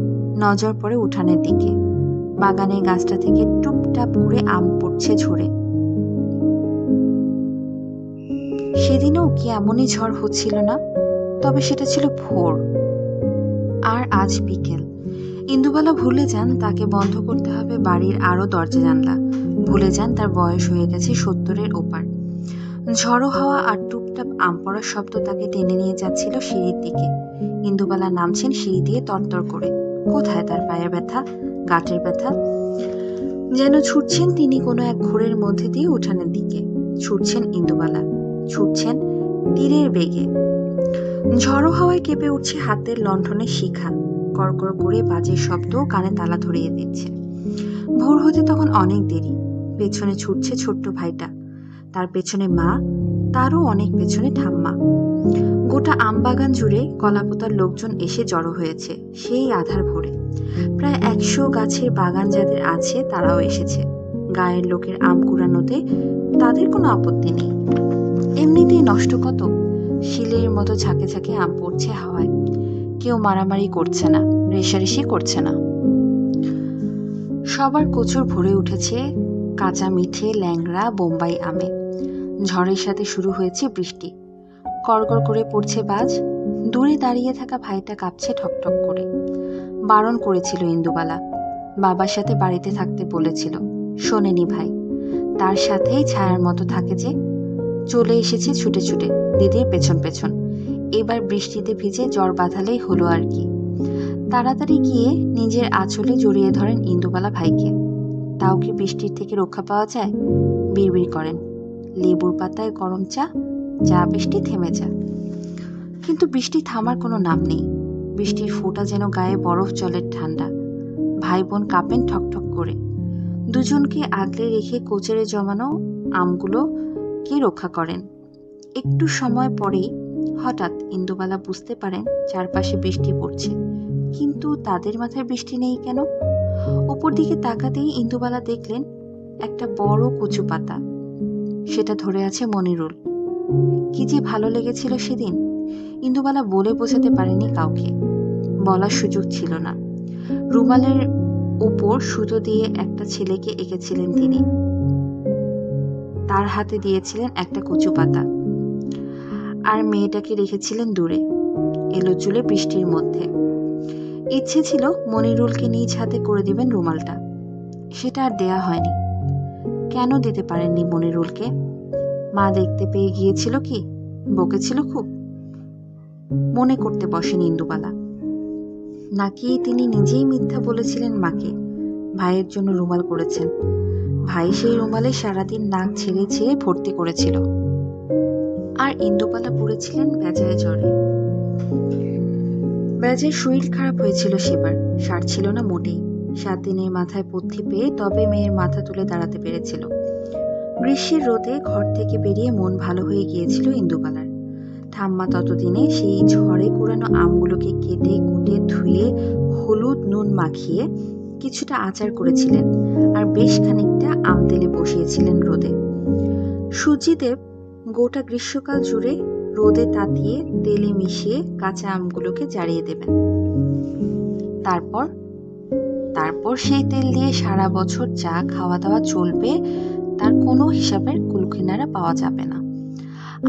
নজর পড়ে উঠানের দিকে। বাগানের গাছটা থেকে টুপটাপ করে আম পড়ছে ঝরে। সেদিনও কি এমনই ঝড় হচ্ছিল না? তবে সেটা ছিল ভোর, আর আজ বিকেল। ইন্দুবালা ভুলে যান তাকে বন্ধ করতে হবে বাড়ির আরো দরজা জানলা। ভুলে যান তার বয়স হয়ে গেছে 70-এর ওপার। ঝড়ো হাওয়া আর টুপটাপ আম পড়ার শব্দ তাকে টেনে নিয়ে যাচ্ছিল সিঁড়ির দিকে। ইন্দুবালা নামছেন সিঁড়ি দিয়ে তরতর করে। কোথায় তার পায়ের ব্যথা, গাঁটের ব্যথা? যেন ছুটছেন তিনি কোনো এক ঘোরের মধ্যে দিয়ে উঠানের দিকে। ছুটছেন ইন্দুবালা, ছুটছেন তীরের বেগে। ঝড়ো হাওয়ায় কেঁপে উঠছে হাতের লণ্ঠনের শিখা, কড়কড় করে বাজের শব্দ কানে তালা ধরিয়ে দিচ্ছে। ভোর হতে তখন অনেক দেরি। পেছনে ছুটছে ছোট্ট ভাইটা, তার পেছনে মা, তারও অনেক পেছনে ঠাম্মা। গোটা আমবাগান জুড়ে কলাপোতার লোকজন এসে জড়ো হয়েছে সেই আধার ভোরে। প্রায় 100 গাছের বাগান যাদের আছে তারাও এসেছে। গায়ের লোকের আম কুড়ানোতে তাদের কোনো আপত্তি নেই। এমনিতেই নষ্ট কত, শিলের মতো ঝাঁকে ঝাঁকে আম পড়ছে হাওয়ায়। কেউ মারামারি করছে না, রেষারেষি করছে না। সবার কোচর ভরে উঠেছে কাঁচা মিঠে ল্যাংড়া বোম্বাই আমে। ঝড়ের সাথে শুরু হয়েছে বৃষ্টি, কড়কড় করে পড়ছে বাজ। দূরে দাঁড়িয়ে থাকা ভাইটা কাঁপছে ঠকঠক করে। বারণ করেছিল ইন্দুবালা, বাবার সাথে বাড়িতে থাকতে বলেছিল, শোনেনি ভাই। তার সাথেই ছায়ার মতো থাকে যে। চলে এসেছে ছুটে ছুটে দিদির পেছন পেছন। এবার বৃষ্টিতে ভিজে জ্বর বাঁধালেই হলো আর কি। তাড়াতাড়ি গিয়ে নিজের আঁচলে জড়িয়ে ধরেন ইন্দুবালা ভাইকে। তাও কি বৃষ্টির থেকে রক্ষা পাওয়া যায়? বিড়বিড় করেন, লেবুর পাতায় গরম চা, যা বৃষ্টি থেমে যা। কিন্তু বৃষ্টি থামার কোনো নাম নেই। বৃষ্টির ফোঁটা যেন গায়ে বরফ জলের ঠান্ডা। ভাই বোন কাঁপেন ঠকঠক করে। দুজনকে আগলে রেখে কোচেরে জমানো আমগুলো কে রক্ষা করেন? একটু সময় পরেই হঠাৎ ইন্দুবালা বুঝতে পারেন চারপাশে বৃষ্টি পড়ছে, কিন্তু তাদের মাথায় বৃষ্টি নেই কেন? উপর দিকে তাকাতেই ইন্দুবালা দেখলেন একটা বড় কচু পাতা, সেটা ধরে আছে মনিরুল। কি যে ভালো লেগেছিল সেদিন, ইন্দুবালা বলে বোঝাতে পারেনি কাউকে, বলার সুযোগ ছিল না। রুমালের উপর সুতো দিয়ে একটা ছেলেকে এঁকেছিলেন তিনি, তার হাতে দিয়েছিলেন একটা কচু পাতা, আর মেয়েটাকে রেখেছিলেন দূরে এলো চুলে বৃষ্টির মধ্যে। ইচ্ছে ছিল মনিরুলকে নিজ হাতে করে দিবেন রুমালটা, সেটা আর দেয়া হয়নি। কেন দিতে পারেননি মনিরুলকে? মা দেখতে পেয়ে গিয়েছিল কি? বকেছিল খুব? মনে করতে বসেন ইন্দুবালা। নাকি তিনি নিজেই মিথ্যা বলেছিলেন মাকে, ভাইয়ের জন্য রুমাল করেছেন। ভাই সেই রুমালে সারাদিন নাক ছেড়ে ছেড়ে ভর্তি করেছিল। আর ইন্দুবালা পড়েছিলেন বেজায় জ্বরে। বেজায় শরীর খারাপ হয়েছিল সেবার, সারছিল না মোটেই। 7 দিনের মাথায় পথ্যি পেয়ে তবে মেয়ের মাথা তুলে দাঁড়াতে পেরেছিল। গ্রীষ্মের রোদে ঘর থেকে বেরিয়ে মন ভালো হয়ে গিয়েছিল ইন্দুবালার। ঠাম্মা ততদিনে সেই ঝড়ে কুড়ানো আমগুলোকে কেটে কুটে ধুয়ে হলুদ নুন মাখিয়ে কিছুটা আচার করেছিলেন, আর বেশ খানিকটা আম তেলে বসিয়েছিলেন রোদে। সুজিদেব গোটা গ্রীষ্মকাল জুড়ে রোদে তাতিয়ে তেলে মিশিয়ে কাঁচা আমগুলোকে জ্বালিয়ে দেবেন। তারপর সেই তেল দিয়ে সারা বছর যা খাওয়া দাওয়া চলবে তার কোনো হিসাবের কুলকিনারা পাওয়া যাবে না।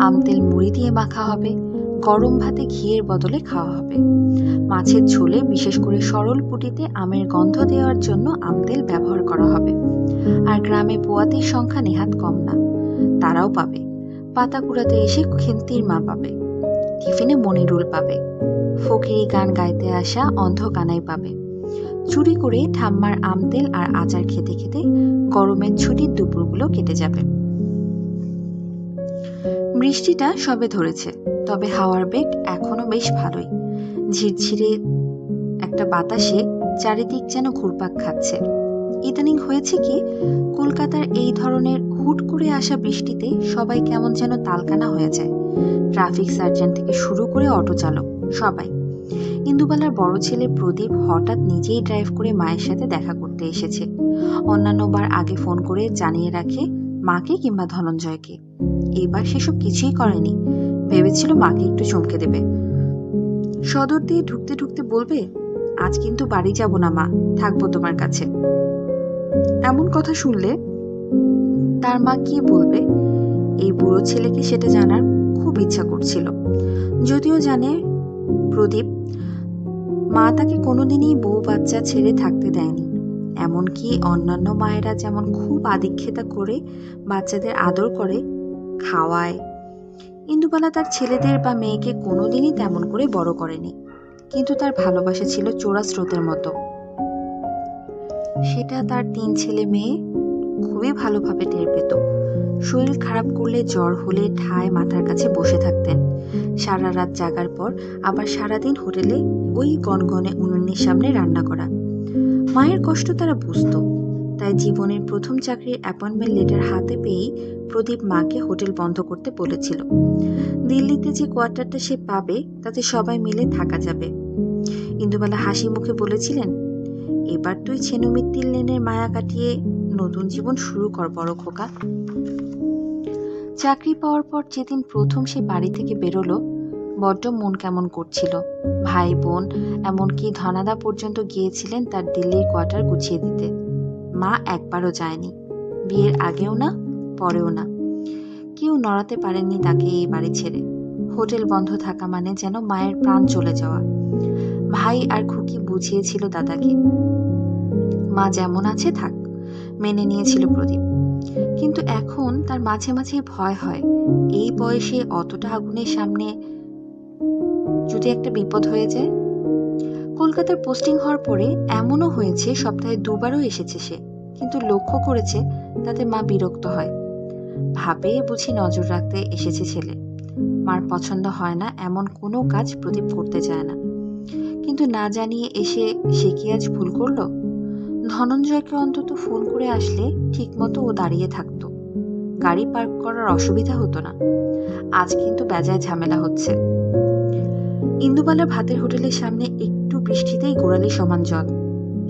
আম তেল মুড়ি দিয়ে মাখা হবে, গরম ভাতে ঘিয়ের বদলে খাওয়া হবে। মাছের ঝোলে বিশেষ করে সরল পুটিতে আমের গন্ধ দেওয়ার জন্য আম তেল ব্যবহার করা হবে। আর গ্রামে পোয়াতির সংখ্যা নেহাত কম না, তারাও পাবে। পাতা কুড়াতে এসে খেন্তির মা পাবে, টিফিনে মনিরুল পাবে, ফকিরি গান গাইতে আসা অন্ধ কানাই পাবে। চুরি করে ঠাম্মার আম তেল আর আচার খেতে খেতে গরমের ছুটির দুপুরগুলো কেটে যাবে। বৃষ্টিটা সবে ধরেছে, তবে হাওয়ার বেগ এখনো বেশ ভালোই। ঝিরঝিরে একটা বাতাসে চারিদিক যেন ঘুরপাক খাচ্ছে। ইদানিং হয়েছে কি, কলকাতার এই ধরনের হুট করে আসা বৃষ্টিতে সবাই কেমন যেন তালকানা হয়ে যায়। ট্রাফিক সার্জেন্ট থেকে শুরু করে অটো চালক সবাই। ইন্দুবালার বড় ছেলে প্রদীপ হঠাৎ নিজেই ড্রাইভ করে মায়ের সাথে দেখা করতে এসেছে। অন্যান্যবার আগে ফোন করে জানিয়ে রাখে মাকে কিংবা ধনঞ্জয়কে। এবার সেসব কিছুই করেনি। ভেবেছিল মাকে একটু চমকে দেবে, সদর দিয়ে ঢুকতে ঢুকতে বলবে, আজ কিন্তু বাড়ি যাব না মা, থাকবো তোমার কাছে। এমন কথা শুনলে তার মা কি বলবে এই বুড়ো ছেলেকে সেটা জানার খুব ইচ্ছা করছিল। যদিও জানে প্রদীপ মা তাকে কোনোদিনই বউ বাচ্চা ছেড়ে থাকতে দেয়নি, এমনকি অন্যান্য মায়েরা যেমন খুব আদিক্ষেতা করে বাচ্চাদের আদর করে, খাওয়ায়, ইন্দুবালা তার ছেলেদের বা মেয়েকে কোনোদিনই তেমন করে বড় করেনি। কিন্তু তার ভালোবাসা ছিল চোরা স্রোতের মতো। সেটা তার 3 ছেলে মেয়ে খুবই ভালোভাবে টের পেত। শরীর খারাপ করলে, জ্বর হলে ঠায় মাথার কাছে বসে থাকতেন। সারা রাত জাগার পর আবার সারাদিন হোটেলে ওই গনগনে উনুনের সামনে রান্না করা। মায়ের কষ্ট তারা বুঝত, তাই জীবনের প্রথম চাকরির অ্যাপয়েন্টমেন্ট লেটার হাতে পেয়েই প্রদীপ মাকে হোটেল বন্ধ করতে বলেছিল। দিল্লিতে যে কোয়ার্টারটা সে পাবে তাতে সবাই মিলে থাকা যাবে। ইন্দুবালা হাসি মুখে বলেছিলেন, এবার তুই ছেনুমিত্তির লেনের মায়া কাটিয়ে নতুন জীবন শুরু কর বড় খোকা। চাকরি পাওয়ার পর যেদিন প্রথম সে বাড়ি থেকে বেরোলো, বড্ড মন কেমন করছিল। ভাই বোন এমনকি ধনাদা পর্যন্ত গিয়েছিলেন তার দিল্লির কোয়ার্টার গুছিয়ে দিতে। মা একবারও যায়নি, বিয়ের আগেও না, পরেও না। কেউ নড়াতে পারেননি তাকে এই বাড়ি ছেড়ে। হোটেল বন্ধ থাকা মানে যেন মায়ের প্রাণ চলে যাওয়া। ভাই আর খুকি বুঝিয়েছিল দাদাকে, মা যেমন আছে থাক, মেনে নিয়েছিল প্রদীপ। কিন্তু এখন তার মাঝে মাঝে ভয় হয়, এই বয়সে অতটা আগুনের সামনে যদি একটা বিপদ হয়ে যায়। কলকাতার পোস্টিং হওয়ার পরে এমনও হয়েছে সপ্তাহে 2 বারও এসেছে সে, কিন্তু লক্ষ্য করেছে তাতে মা বিরক্ত হয়। ভাবে বুঝি নজর রাখতে এসেছে ছেলে। মার পছন্দ হয় না এমন কোনো কাজ প্রদীপ করতে চায় না। কিন্তু না জানিয়ে এসে সে কি আজ ভুল করলো? ধনঞ্জয়কে অন্তত ফোন করে আসলে ঠিক মতো ও দাঁড়িয়ে থাকতো, গাড়ি পার্ক করার অসুবিধা হতো না। আজ কিন্তু বেজায় ঝামেলা হচ্ছে। ইন্দুবালার ভাতের হোটেলের সামনে একটু বৃষ্টিতেই গোড়ালি সমান জল।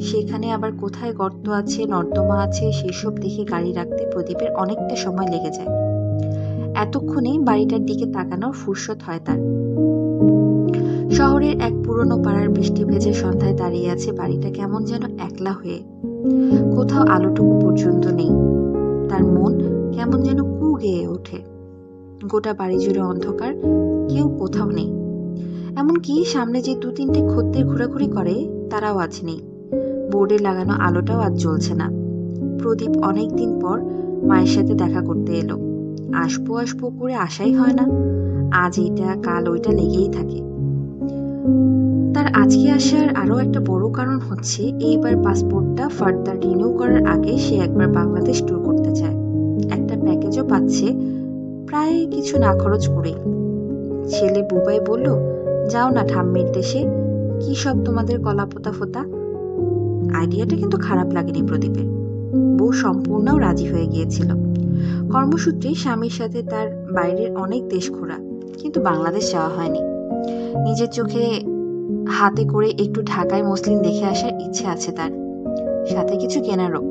সেখানে আবার কোথায় গর্ত আছে, নর্দমা আছে, সেসব দেখে গাড়ি রাখতে প্রদীপের অনেকটা সময় লেগে যায়। এতক্ষণে বাড়িটার দিকে তাকানোর ফুরসত হয় তার। শহরের এক পুরনো পাড়ার বৃষ্টি ভেজে সন্ধ্যায় দাঁড়িয়ে আছে বাড়িটা কেমন যেন একলা হয়ে। কোথাও আলোটুকু পর্যন্ত নেই। তার মন কেমন যেন কু গেয়ে ওঠে। গোটা বাড়ি জুড়ে অন্ধকার, কেউ কোথাও নেই। এমনকি সামনে যে 2-3টে খদ্দের ঘোরাঘুরি করে তারাও আজ নেই। বোর্ডে লাগানো আলোটাও আজ জ্বলছে না। প্রদীপ অনেকদিন পর মায়ের সাথে দেখা করতে এলো। আসবো আসবো করে আশাই হয় না। আজ এইটা কাল ওইটা লেগেই থাকে। তার আজকে আসার আরো একটা বড় কারণ হচ্ছে এইবার পাসপোর্টটা ফার্দার রিনিউ করার আগে সে একবার বাংলাদেশ ট্যুর করতে চায়। একটা প্যাকেজও পাচ্ছে প্রায় কিছু না খরচ করে। ছেলে বুবাই বলল, যাও না ঠাম্মির দেশে, কি সব তোমাদের কলাপোতা ফোতা। আইডিয়াটা কিন্তু খারাপ লাগেনি প্রদীপের। বউ সম্পূর্ণও রাজি হয়ে গিয়েছিল। কর্মসূত্রে স্বামীর সাথে তার বাইরের অনেক দেশ ঘোরা, কিন্তু বাংলাদেশ যাওয়া হয়নি। নিজের চোখে হাতে করে একটু ঢাকায় মসলিন দেখে আসার ইচ্ছে আছে তার, সাথে কিছু কেনারও।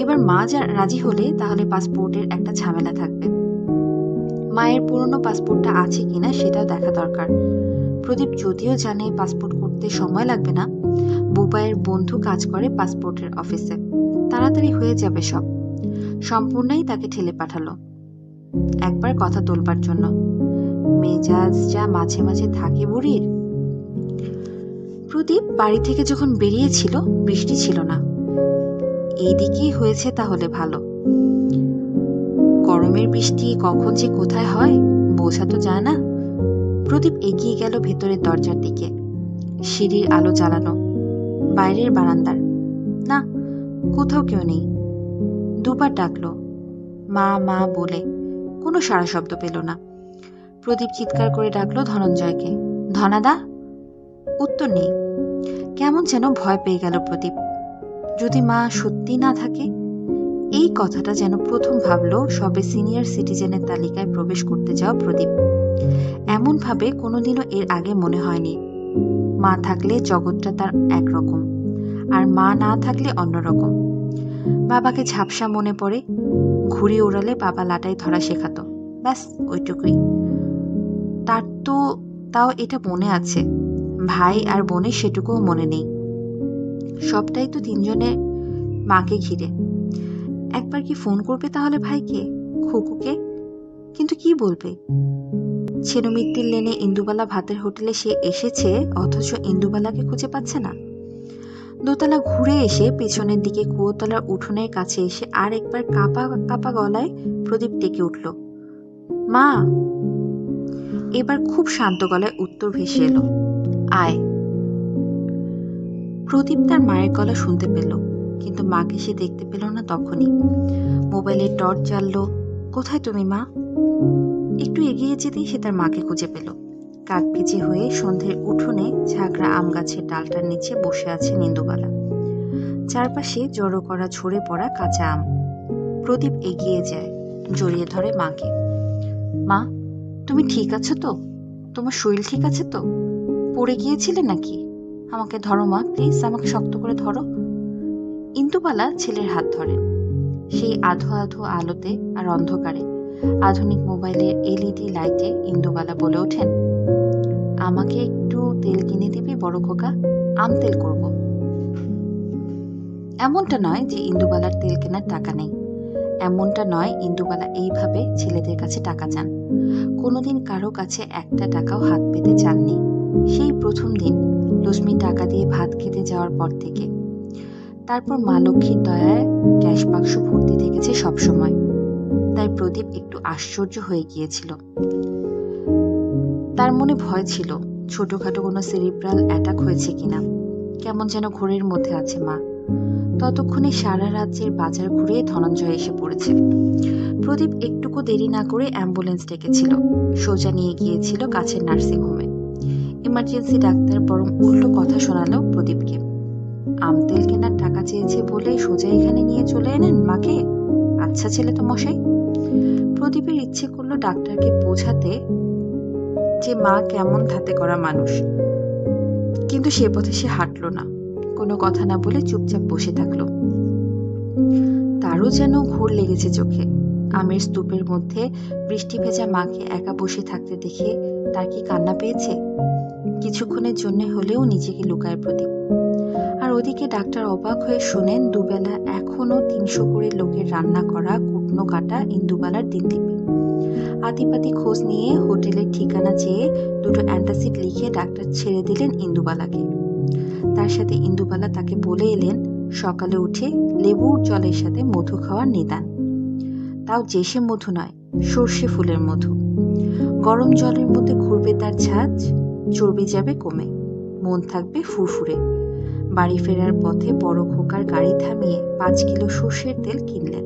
এবার মা যা রাজি হলে তাহলে পাসপোর্টের একটা ঝামেলা থাকবে। মায়ের পুরনো পাসপোর্টটা আছে কিনা সেটাও দেখা দরকার। প্রদীপ যদিও জানে পাসপোর্ট করতে সময় লাগবে না, বুবাইয়ের বন্ধু কাজ করে পাসপোর্টের অফিসে, তাড়াতাড়ি হয়ে যাবে সব। সম্পূর্ণই তাকে ঠেলে পাঠালো একবার কথা তোলবার জন্য। মেজাজ যা মাঝে মাঝে থাকে বুড়ির। প্রদীপ বাড়ি থেকে যখন বেরিয়েছিল বৃষ্টি ছিল না। এইদিকেই হয়েছে তাহলে ভালো। গরমের বৃষ্টি কখন যে কোথায় হয় বোঝা তো যায় না। প্রদীপ এগিয়ে গেল ভেতরের দরজার দিকে। সিঁড়ির আলো জ্বালানো, বাইরের বারান্দার। না, কোথাও কেউ নেই। 2 বার ডাকলো মা মা বলে, কোনো সাড়া শব্দ পেল না। প্রদীপ চিৎকার করে ডাকলো ধনঞ্জয়কে, ধনাদা। উত্তর নেই। কেমন যেন ভয় পেয়ে গেল প্রদীপ। যদি মা সত্যি না থাকে? এই কথাটা যেন প্রথম ভাবলো সবে সিনিয়র সিটিজেনের তালিকায় প্রবেশ করতে যাওয়া প্রদীপ। এমন ভাবে কোনোদিনও এর আগে মনে হয়নি। মা থাকলে জগৎটা তার একরকম, আর মা না থাকলে অন্যরকম। বাবাকে ঝাপসা মনে পড়ে। ঘুড়ি ওড়ালে বাবা লাটাই ধরা শেখাতো, ব্যাস ওইটুকুই। তার তো তাও এটা মনে আছে, ভাই আর বোনের সেটুকুও মনে নেই। সবটাই তো মাকে ঘিরে। একবার কি ফোন করবে তাহলে ভাইকে, খুকুকে? কিন্তু কি বলবে? ছেনুমিত্তির লেনে ইন্দুবালা ভাতের হোটেলে সে এসেছে, অথচ ইন্দুবালাকে খুঁজে পাচ্ছে না। দোতলা ঘুরে এসে পেছনের দিকে কুয়োতলার উঠোনের কাছে এসে আর একবার কাঁপা কাঁপা গলায় প্রদীপ ডেকে উঠল, মা। এবার খুব শান্ত গলায় উত্তর ভেসে এলো, আয়। প্রদীপ তার মায়ের গলা শুনতে পেল, কিন্তু মাকে সে দেখতে পেল না। তখনই মোবাইলের টর্চ জ্বাললো। কোথায় তুমি মা? একটু এগিয়ে যেতেই সে তার মাকে খুঁজে পেল। কাক ভিজে হয়ে সন্ধ্যের উঠোনে ঝাঁকড়া আম গাছের ডালটার নিচে বসে আছে ইন্দুবালা। চারপাশে জড়ো করা ঝরে পড়া কাঁচা আম। প্রদীপ এগিয়ে যায়, জড়িয়ে ধরে মাকে। মা, তুমি ঠিক আছো তো? তোমার শরীর ঠিক আছে তো? পড়ে গিয়েছিলে নাকি? আমাকে ধরো মা, প্লিজ, আমাকে শক্ত করে ধরো। ইন্দুবালা ছেলের হাত ধরেন। সেই আধো আধো আলোতে আর অন্ধকারে আধুনিক মোবাইলের এলইডি লাইটে ইন্দুবালা বলে ওঠেন, আমাকে একটু তেল কিনে দিবি বড় খোকা? আম তেল করব। এমনটা নয় যে ইন্দুবালার তেল কেনার টাকা নেই, এমনটা নয় ইন্দুবালা এইভাবে ছেলেদের কাছে টাকা চান। কোনোদিন কারো কাছে একটা টাকাও হাত পেতে চাননি, সেই প্রথম দিন লক্ষ্মী টাকা দিয়ে ভাত খেতে যাওয়ার পর থেকে। তারপর মা লক্ষ্মীর দয়ায় ক্যাশ বাক্স ভর্তি থেকেছে সবসময়। তাই প্রদীপ একটু আশ্চর্য হয়ে গিয়েছিল। তার মনে ভয় ছিল ছোটখাটো কোনো সেরিব্রাল অ্যাটাক হয়েছে কিনা। কেমন যেন ঘোরের মধ্যে আছে মা। ততক্ষণে সারা রাজ্যের বাজার ঘুরে ধনঞ্জয় এসে পড়েছে। প্রদীপ একটুকু দেরি না করে অ্যাম্বুলেন্স ডেকেছিল, সোজা নিয়ে গিয়েছিল কাছের নার্সিংহোমে। ইমার্জেন্সি ডাক্তার বরং উল্টো কথা শোনালো প্রদীপকে। আম তেল কেনার টাকা চেয়েছে বলে সোজা এখানে নিয়ে চলে এলেন মাকে? আচ্ছা ছেলে তো মশাই। প্রদীপের ইচ্ছে করলো ডাক্তারকে বোঝাতে যে মা কেমন ধাতে করা মানুষ, কিন্তু সে পথে সে হাঁটলো না। কোনো কথা না বলে চুপচাপ বসে থাকলো। তারও যেন ঘোর লেগেছে চোখে। আমের স্তূপের মধ্যে বৃষ্টি ভেজা মাকে একা বসে থাকতে দেখে তার কি কান্না পেয়েছে? কিছুক্ষণের জন্য হলেও নিজেকে লুকায় প্রদীপ। আর ওদিকে ডাক্তার অবাক হয়ে শোনেন দুবেলা এখনো ৩০০ করে লোকের রান্না করা কুটনো কাটা ইন্দুবালার দিনলিপি। আতিপাতি খোঁজ নিয়ে হোটেলের ঠিকানা চেয়ে দুটো অ্যান্টাসিড লিখে ডাক্তার ছেড়ে দিলেন ইন্দুবালাকে। তার সাথে ইন্দুবালা তাকে বলে এলেন সকালে উঠে লেবুর জলের সাথে মধু খাওয়ার নিদান। তাও জেসে মধু নয়, সর্ষে ফুলের মধু। গরম জলের মধ্যে ঘুরবে তার ঝাঁজ, চর্বি যাবে কমে, মন থাকবে ফুরফুরে। বাড়ি ফেরার পথে বড় খোকার গাড়ি থামিয়ে ৫ কিলো সর্ষের তেল কিনলেন।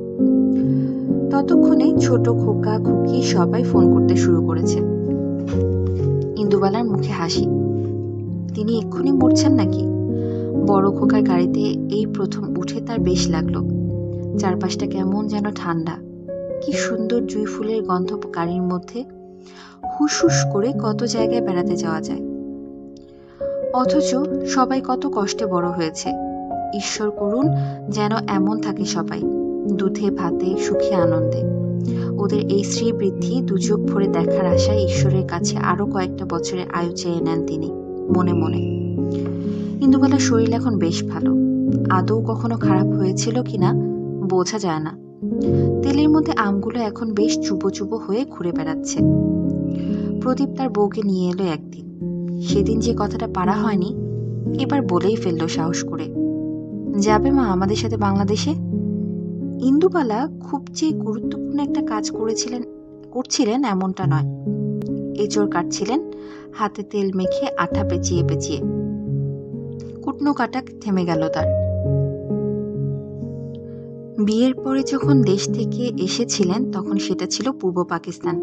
ততক্ষণে ছোট খোকা খুকি সবাই ফোন করতে শুরু করেছে। ইন্দুবালার মুখে হাসি। তিনি এক্ষুনি মরছেন নাকি? বড় খোকার গাড়িতে এই প্রথম উঠে তার বেশ লাগলো। চারপাশটা কেমন যেন ঠান্ডা। কি সুন্দর জুঁই ফুলের গন্ধ গাড়ির মধ্যে। হুসহুস করে কত জায়গায় বেড়াতে যাওয়া যায়। অথচ সবাই কত কষ্টে বড় হয়েছে। ঈশ্বর করুন যেন এমন থাকে সবাই, দুধে ভাতে সুখে আনন্দে। ওদের এই শ্রীবৃদ্ধি দুচোখ ভরে দেখার আশায় ঈশ্বরের কাছে আরো কয়েকটা বছরের আয়ু চেয়ে নেন তিনি মনে মনে। ইন্দুবালার শরীর এখন বেশ ভালো। আদৌ কখনো খারাপ হয়েছিল কিনা বোঝা যায় না। তেলের মধ্যে আমগুলো এখন বেশ চুবো চুবো হয়ে ঘুরে বেড়াচ্ছে। প্রদীপ তার বউকে নিয়ে এলো একদিন। সেদিন যে কথাটা পারা হয়নি এবার বলেই ফেললো সাহস করে, যাবে মা আমাদের সাথে বাংলাদেশে? ইন্দুবালা খুব যে গুরুত্বপূর্ণ একটা কাজ করছিলেন এমনটা নয়। এঁচড় কাটছিলেন, হাতে তেল মেখে আঠা পেঁচিয়ে পেঁচিয়ে। কুটনো কাটা থেমে গেল তার। বিয়ের পরে যখন দেশ থেকে এসেছিলেন তখন সেটা ছিল পূর্ব পাকিস্তান,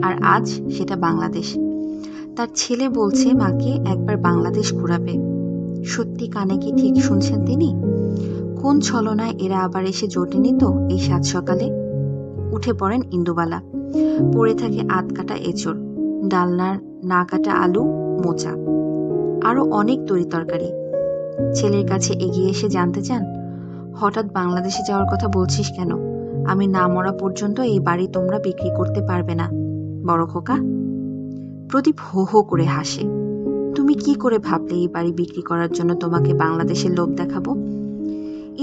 আর আজ সেটা বাংলাদেশ। তার ছেলে বলছে মাকে একবার বাংলাদেশ ঘোরাবে। সত্যি কানে কি ঠিক শুনছেন তিনি? কোন ছলনায় এরা আবার এসে জোটেনি তো এই সাত সকালে? উঠে পড়েন ইন্দুবালা। পড়ে থাকে আধ কাটা এঁচড়, ডালনার না কাটা আলু, মোচা, আরো অনেক তরি তরকারি। ছেলের কাছে এগিয়ে এসে জানতে চান, হঠাৎ বাংলাদেশে যাওয়ার কথা বলছিস কেন? আমি না মরা পর্যন্ত এই বাড়ি তোমরা বিক্রি করতে পারবে না বড় খোকা। প্রদীপ হো হো করে হাসে। তুমি কি করে ভাবলে এই বাড়ি বিক্রি করার জন্য তোমাকে বাংলাদেশের লোভ দেখাবো?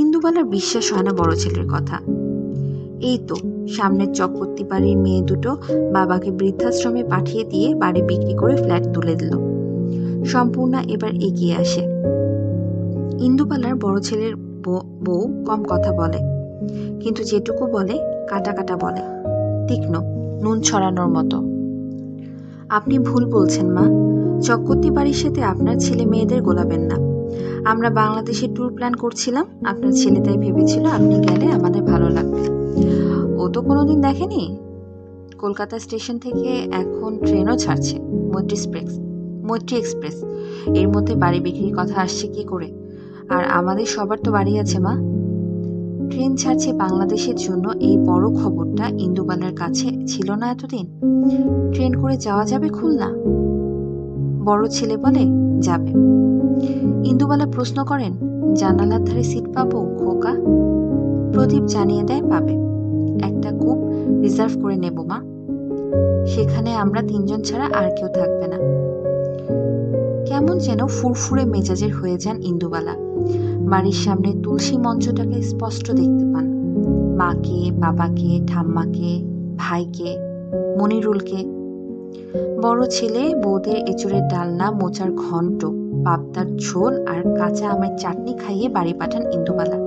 ইন্দু ইন্দুবালার বিশ্বাস হয় না বড় ছেলের কথা। এই তো সামনের চক্রবর্তী বাড়ির মেয়ে দুটো বাবাকে বৃদ্ধাশ্রমে পাঠিয়ে দিয়ে বাড়ি বিক্রি করে ফ্ল্যাট তুলে দিল। সম্পূর্ণা এবার এগিয়ে আসে। ইন্দুবালার বড় ছেলের বউ কম কথা বলে, কিন্তু যেটুকু বলে কাটা কাটা বলে, তীক্ষ্ণ, নুন ছড়ানোর মতো। আপনি ভুল বলছেন মা, চক্রবর্তী বাড়ির সাথে আপনার ছেলে মেয়েদের গোলাবেন না। আমরা বাংলাদেশে ট্যুর প্ল্যান করছিলাম, আপনার ছেলে তাই ভেবেছিল আপনি গেলে আমাদের ভালো লাগবে। ও তো কোনোদিন দেখেনি। কলকাতা স্টেশন থেকে এখন ট্রেনও ছাড়ছে, মৈত্রী এক্সপ্রেস। এর মধ্যে বাড়ি বিক্রির কথা আসছে কি করে? আর আমাদের সবার তো বাড়ি আছে মা। ট্রেন ছাড়ছে বাংলাদেশের জন্য, এই বড় খবরটা ইন্দুবালার কাছে ছিল না এতদিন। ট্রেন করে যাওয়া যাবে খুলনা? বড় ছেলে বলে যাবে। ইন্দুবালা প্রশ্ন করেন, জানালার ধারে সিট পাবো খোকা? প্রদীপ জানিয়ে দেয় পাবে। একটা কূপ রিজার্ভ করে নেব মা, সেখানে আমরা তিনজন ছাড়া আর কেউ থাকবে না। কেমন যেন ফুরফুরে মেজাজের হয়ে যান ইন্দুবালা। বাড়ির সামনে তুলসী মঞ্চটাকে স্পষ্ট দেখতে পান। মাকে, বাবাকে, ঠাম্মাকে, ভাইকে, মনিরুলকে। বড় ছেলে বৌদের এঁচড়ের ডালনা, মোচার ঘন্ট, পাবদার ঝোল আর কাঁচা আমের চাটনি খাইয়ে বাড়ি পাঠান ইন্দুবালা।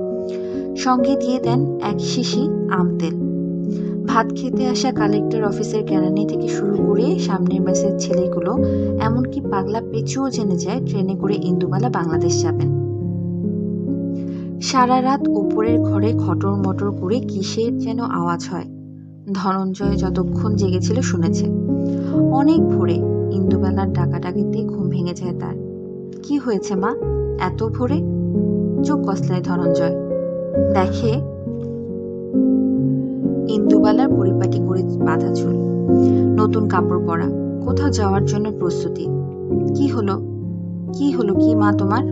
সঙ্গে দিয়ে দেন এক শিশি আম তেল। ভাত খেতে আসা কালেক্টর অফিসের কেরানি থেকে শুরু করে সামনের মেসের ছেলেগুলো, এমনকি পাগলা পেঁচুও জেনে যায় ট্রেনে করে ইন্দুবালা বাংলাদেশ যাবেন। সারা রাত উপরের ঘরে খটর মটর করে কিসের যেন আওয়াজ হয়। ধনঞ্জয় যতক্ষণ জেগেছিল শুনেছে। অনেক ভোরে ইন্দুবালার ডাকাডাকিতে ঘুম ভেঙে যায় তার। কি হয়েছে মা, এত ভোরে? চোখ কসলায় ধনঞ্জয়। দেখে ইন্দুবালার পরিপাটি করে বাঁধা চুল, নতুন কাপড় পরা, কোথাও যাওয়ার জন্য প্রস্তুতি। কি হলো কি মা তোমার?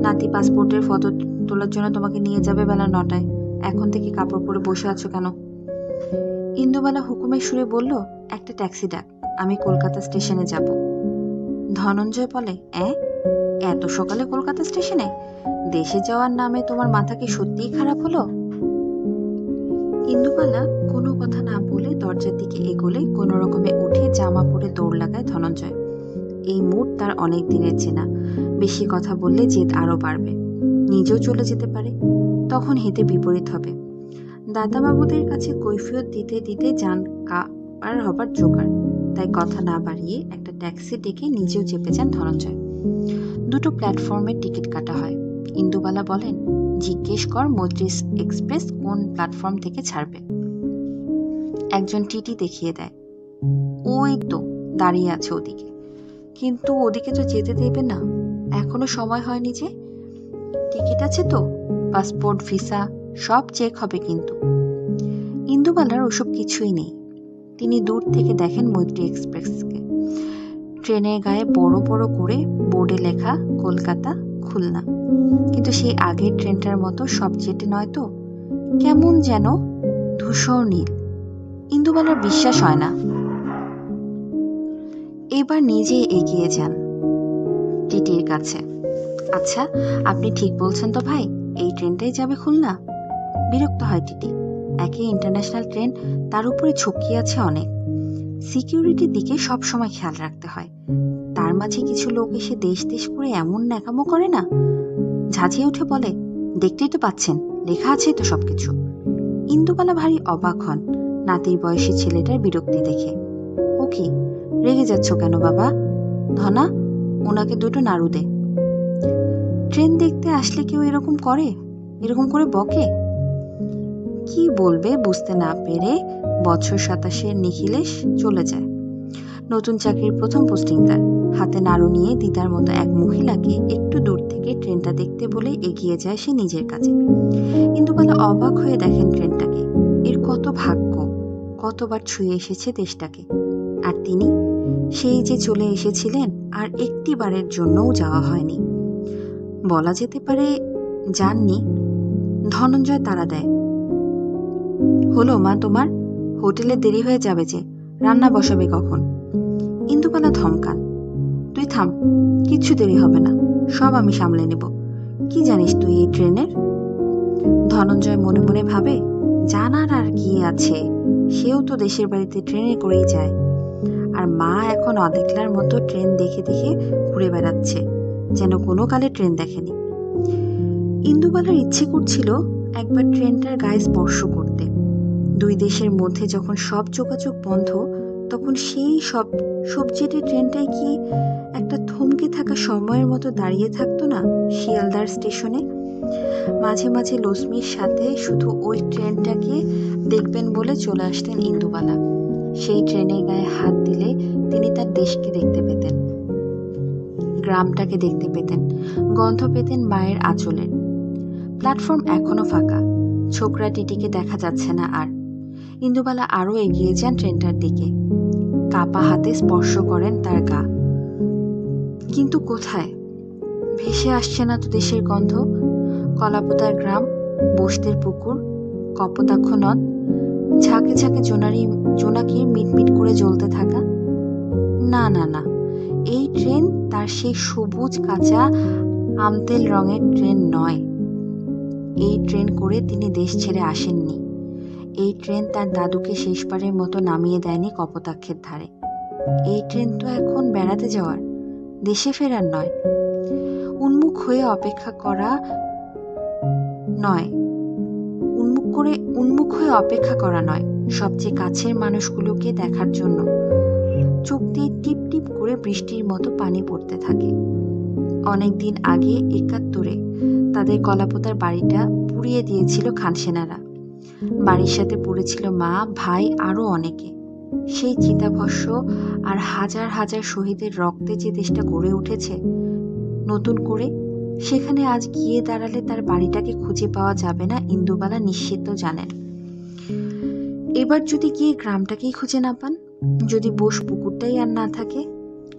নাতি পাসপোর্টের ফটো তোলার জন্য তোমাকে নিয়ে যাবে বেলা 9টায়। এখন থেকে কাপড় পরে বসে আছো কেন? ইন্দুবালা হুকুমের সুরে বলল, একটা ট্যাক্সি ডাক, আমি কলকাতা স্টেশনে যাব। ধনঞ্জয় বলে, এত সকালে কলকাতা স্টেশনে? দেশে যাওয়ার নামে তোমার মাথা কি সত্যিই খারাপ হলো? ইন্দুবালা কোনো কথা না বলে দরজার দিকে এগোলে কোনো রকমে উঠে জামা পরে দৌড় লাগায় ধনঞ্জয়। এই মুড তার অনেক দিনের চেনা। বেশি কথা বললে জেদ আরো বাড়বে, নিজেও চলে যেতে পারে, তখন হিতে বিপরীত হবে। দাদাবাবুদের কাছে কৈফিয়ত দিতে দিতে যান কার হবার জোগাড়। তাই কথা না বাড়িয়ে একটা ট্যাক্সি ডেকে নিজেও চেপে যান ধনঞ্জয়। দুটো প্ল্যাটফর্মের টিকিট কাটা হয়। ইন্দুবালা বলেন, জিজ্ঞেস কর মৈত্রী এক্সপ্রেস কোন প্ল্যাটফর্ম থেকে ছাড়বে। একজন টিটি দেখিয়ে দেয়। ওই তো দাঁড়িয়ে আছে ওদিকে। কিন্তু ওদিকে তো যেতে দেবে না, এখনো সময় হয়নি যে। টিকিট আছে তো, পাসপোর্ট, ভিসা সব চেক হবে কিন্তু। ইন্দুবালার ওসব কিছুই নেই। তিনি দূর থেকে দেখেন মৈত্রী এক্সপ্রেসকে। ট্রেনের গায়ে বড় বড় করে বোর্ডে লেখা কলকাতা খুলনা, কিন্তু সেই আগের ট্রেনটার মতো সব চেটে নয় তো, কেমন যেন ধূসর নীল। ইন্দুবালার বিশ্বাস হয় না। এবার নিজে এগিয়ে যান টিটির কাছে। আচ্ছা, আপনি ঠিক বলছেন তো ভাই, এই ট্রেনটাই যাবে খুলনা? বিরক্ত হয় টিটি। একে ইন্টারন্যাশনাল ট্রেন, তার উপরে ঝুঁকি আছে অনেক। সিকিউরিটির দিকে সব সময় খেয়াল রাখতে হয়। তার মাঝে কিছু লোক এসে দেশ দেশ করে এমন ন্যাকামো করে না, ঝাঁঝিয়ে উঠে বলে, দেখতেই তো পাচ্ছেন, লেখা আছে তো সবকিছু। ইন্দুবালা ভারী অবাক হন নাতির বয়সী ছেলেটার বিরক্তি দেখে। ও কি, রেগে যাচ্ছ কেন বাবা? ধনা, ওনাকে দুটো নাড়ু দে। ট্রেন দেখতে আসলে কেউ এরকম করে বকে? কি বলবে বুঝতে না পেরে বছর 27 নিখিলেশ চলে যায়। নতুন চাকরির প্রথম পোস্টিং তার। হাতে নাড়ু নিয়ে দিদার মতো এক মহিলাকে একটু দূর থেকে ট্রেনটা দেখতে বলে এগিয়ে যায় সে নিজের কাছে। ইন্দুবালা অবাক হয়ে দেখেন ট্রেনটাকে। এর কত ভাগ্য, কতবার ছুঁয়ে এসেছে দেশটাকে। আর তিনি, সেই যে চলে এসেছিলেন আর একটি বারের জন্যও যাওয়া হয়নি। বলা যেতে পারে যাননি। ধনঞ্জয় তাড়া দেয়, হলো মা তোমার? হোটেলে দেরি হয়ে যাবে যে, রান্না বসাবে কখন? ইন্দুবালা ধমকান, তুই থাম, কিচ্ছু দেরি হবে না, সব আমি সামলে নেব। কি জানিস তুই এই ট্রেনের? ধনঞ্জয় মনে মনে ভাবে, জানার আর কি আছে, সেও তো দেশের বাড়িতে ট্রেনে করেই যায়। আর মা এখন অদেখলার মতো ট্রেন দেখে দেখে ঘুরে বেড়াচ্ছে, যেন কোনো কালে ট্রেন দেখেনি। ইন্দুবালার ইচ্ছে করছিল একবার ট্রেনটার গায়ে স্পর্শ করতে। দুই দেশের মধ্যে যখন সব যোগাযোগ বন্ধ, তখন সেই সবচেয়ে ট্রেনটাই কি একটা থমকে থাকা সময়ের মতো দাঁড়িয়ে থাকতো না শিয়ালদার স্টেশনে? মাঝে মাঝে লক্ষ্মীর সাথে শুধু ওই ট্রেনটাকে দেখবেন বলে চলে আসতেন ইন্দুবালা। সেই ট্রেনের গায়ে হাত দিলে তিনি তার দেশকে দেখতে পেতেন, গ্রামটাকে দেখতে পেতেন, গন্ধ পেতেন মায়ের আঁচলের। প্ল্যাটফর্ম এখনো ফাঁকা, ছোকরা টিটিকে দেখা যাচ্ছে না আর। ইন্দুবালা আরো এগিয়ে যান ট্রেনটার দিকে, কাপা হাতে স্পর্শ করেন তার গা। কিন্তু কোথায়? ভেসে আসছে না তো দেশের গন্ধ। কলাপোতার গ্রাম, বস্তির পুকুর, কপোতাক্ষ নদ, ঝাঁকে ঝাঁকে জোনাকির মিটমিট করে জ্বলতে থাকা। না না না, এই ট্রেন তার সেই সবুজ কাঁচা আমতেল রঙের ট্রেন নয়। এই ট্রেন করে তিনি দেশ ছেড়ে আসেননি। এই ট্রেন তার দাদুকে শেষবারের মতো নামিয়ে দেয়নি কপোতাক্ষের ধারে। এই ট্রেন তো এখন বেড়াতে যাওয়ার, দেশে ফেরার নয়। উন্মুখ হয়ে অপেক্ষা করা নয়, সবচেয়ে কাছের মানুষগুলোকে দেখার জন্য। চোখ দিয়ে টিপ টিপ করে বৃষ্টির মতো পানি পড়তে থাকে। অনেকদিন আগে ৭১-এ তাদের কলাপোতার বাড়িটা পুড়িয়ে দিয়েছিল খানসেনারা। বাড়ির সাথে পড়েছিল মা, ভাই, আরো অনেকে। সেই চিতাভস্ম আর হাজার হাজার শহীদের রক্তে যে দেশটা গড়ে উঠেছে নতুন করে, সেখানে আজ গিয়ে দাঁড়ালে তার বাড়িটাকে খুঁজে পাওয়া যাবে না ইন্দুবালা নিশ্চিত জানেন। এবার যদি গিয়ে গ্রামটাকেই খুঁজে না পান, যদি বোস পুকুরটাই আর না থাকে,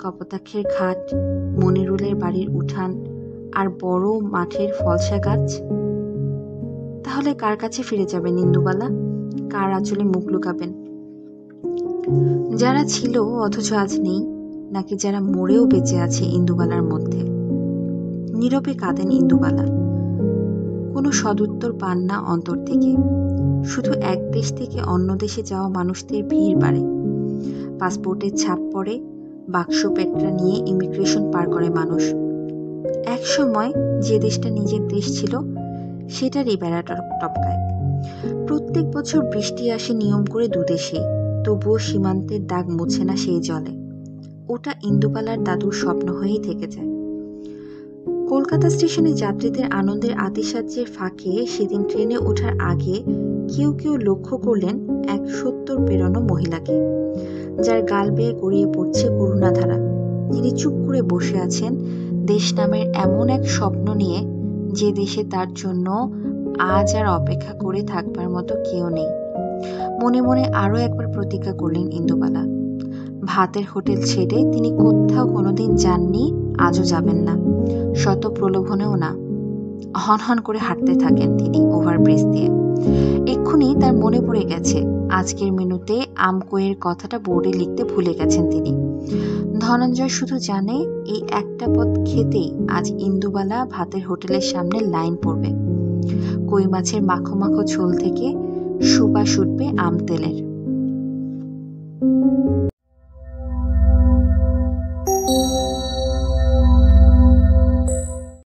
কপোতাক্ষের ঘাট, মনিরুলের বাড়ির উঠান আর বড় মাঠের ফলসা গাছ, তাহলে কার কাছে ফিরে যাবেন ইন্দুবালা? কার আঁচলে মুখ লুকাবেন? যারা ছিল অথচ আজ নেই, নাকি যারা মরেও বেঁচে আছে ইন্দুবালার মধ্যে? নীরবে কাঁদেন ইন্দুবালা। কোনো সদুত্তর পান না অন্তর থেকে। শুধু এক দেশ থেকে অন্য দেশে যাওয়া মানুষদের ভিড় বাড়ে। পাসপোর্টের ছাপ পড়ে, বাক্স পেটরা নিয়ে ইমিগ্রেশন পার করে মানুষ। এক সময় যে দেশটা নিজের দেশ ছিল, সেটারই বেড়া টপকায়। প্রত্যেক বছর বৃষ্টি আসে নিয়ম করে দুদেশে, তবুও সীমান্তের দাগ মুছে না সেই জলে। ওটা ইন্দুবালার দাদুর স্বপ্ন হয়েই থেকে যায়। কলকাতা স্টেশনে যাত্রীদের আনন্দের আতিশয্যের ফাঁকে সেদিন ট্রেনে ওঠার আগে কেউ কেউ লক্ষ্য করলেন এক ৭০ পেরোনো মহিলাকে, যার গাল বেয়ে গড়িয়ে পড়ছে করুণাধারা। যিনি চুপ করে বসে আছেন দেশ নামের এমন এক স্বপ্ন নিয়ে, যে দেশে তার জন্য আজ আর অপেক্ষা করে থাকবার মতো কেউ নেই। মনে মনে আরো একবার প্রতিজ্ঞা করলেন ইন্দুবালা। ভাতের হোটেল ছেড়ে তিনি কোথাও কোনোদিন যাননি, আজও যাবেন না, শত প্রলোভনেও না। হনহন করে হাঁটতে থাকেন তিনি ওভারব্রিজ দিয়ে। এক্ষুনি তার মনে পড়ে গেছে আজকের মেনুতে আমকোয়ের কথাটা বোর্ডে লিখতে ভুলে গেছেন তিনি। ধনঞ্জয় শুধু জানে এই একটা পদ খেতেই আজ ইন্দুবালা ভাতের হোটেলের সামনে লাইন পড়বে। কই মাছের মাখো মাখো ঝোল থেকে সুবাস উঠবে আম তেলের।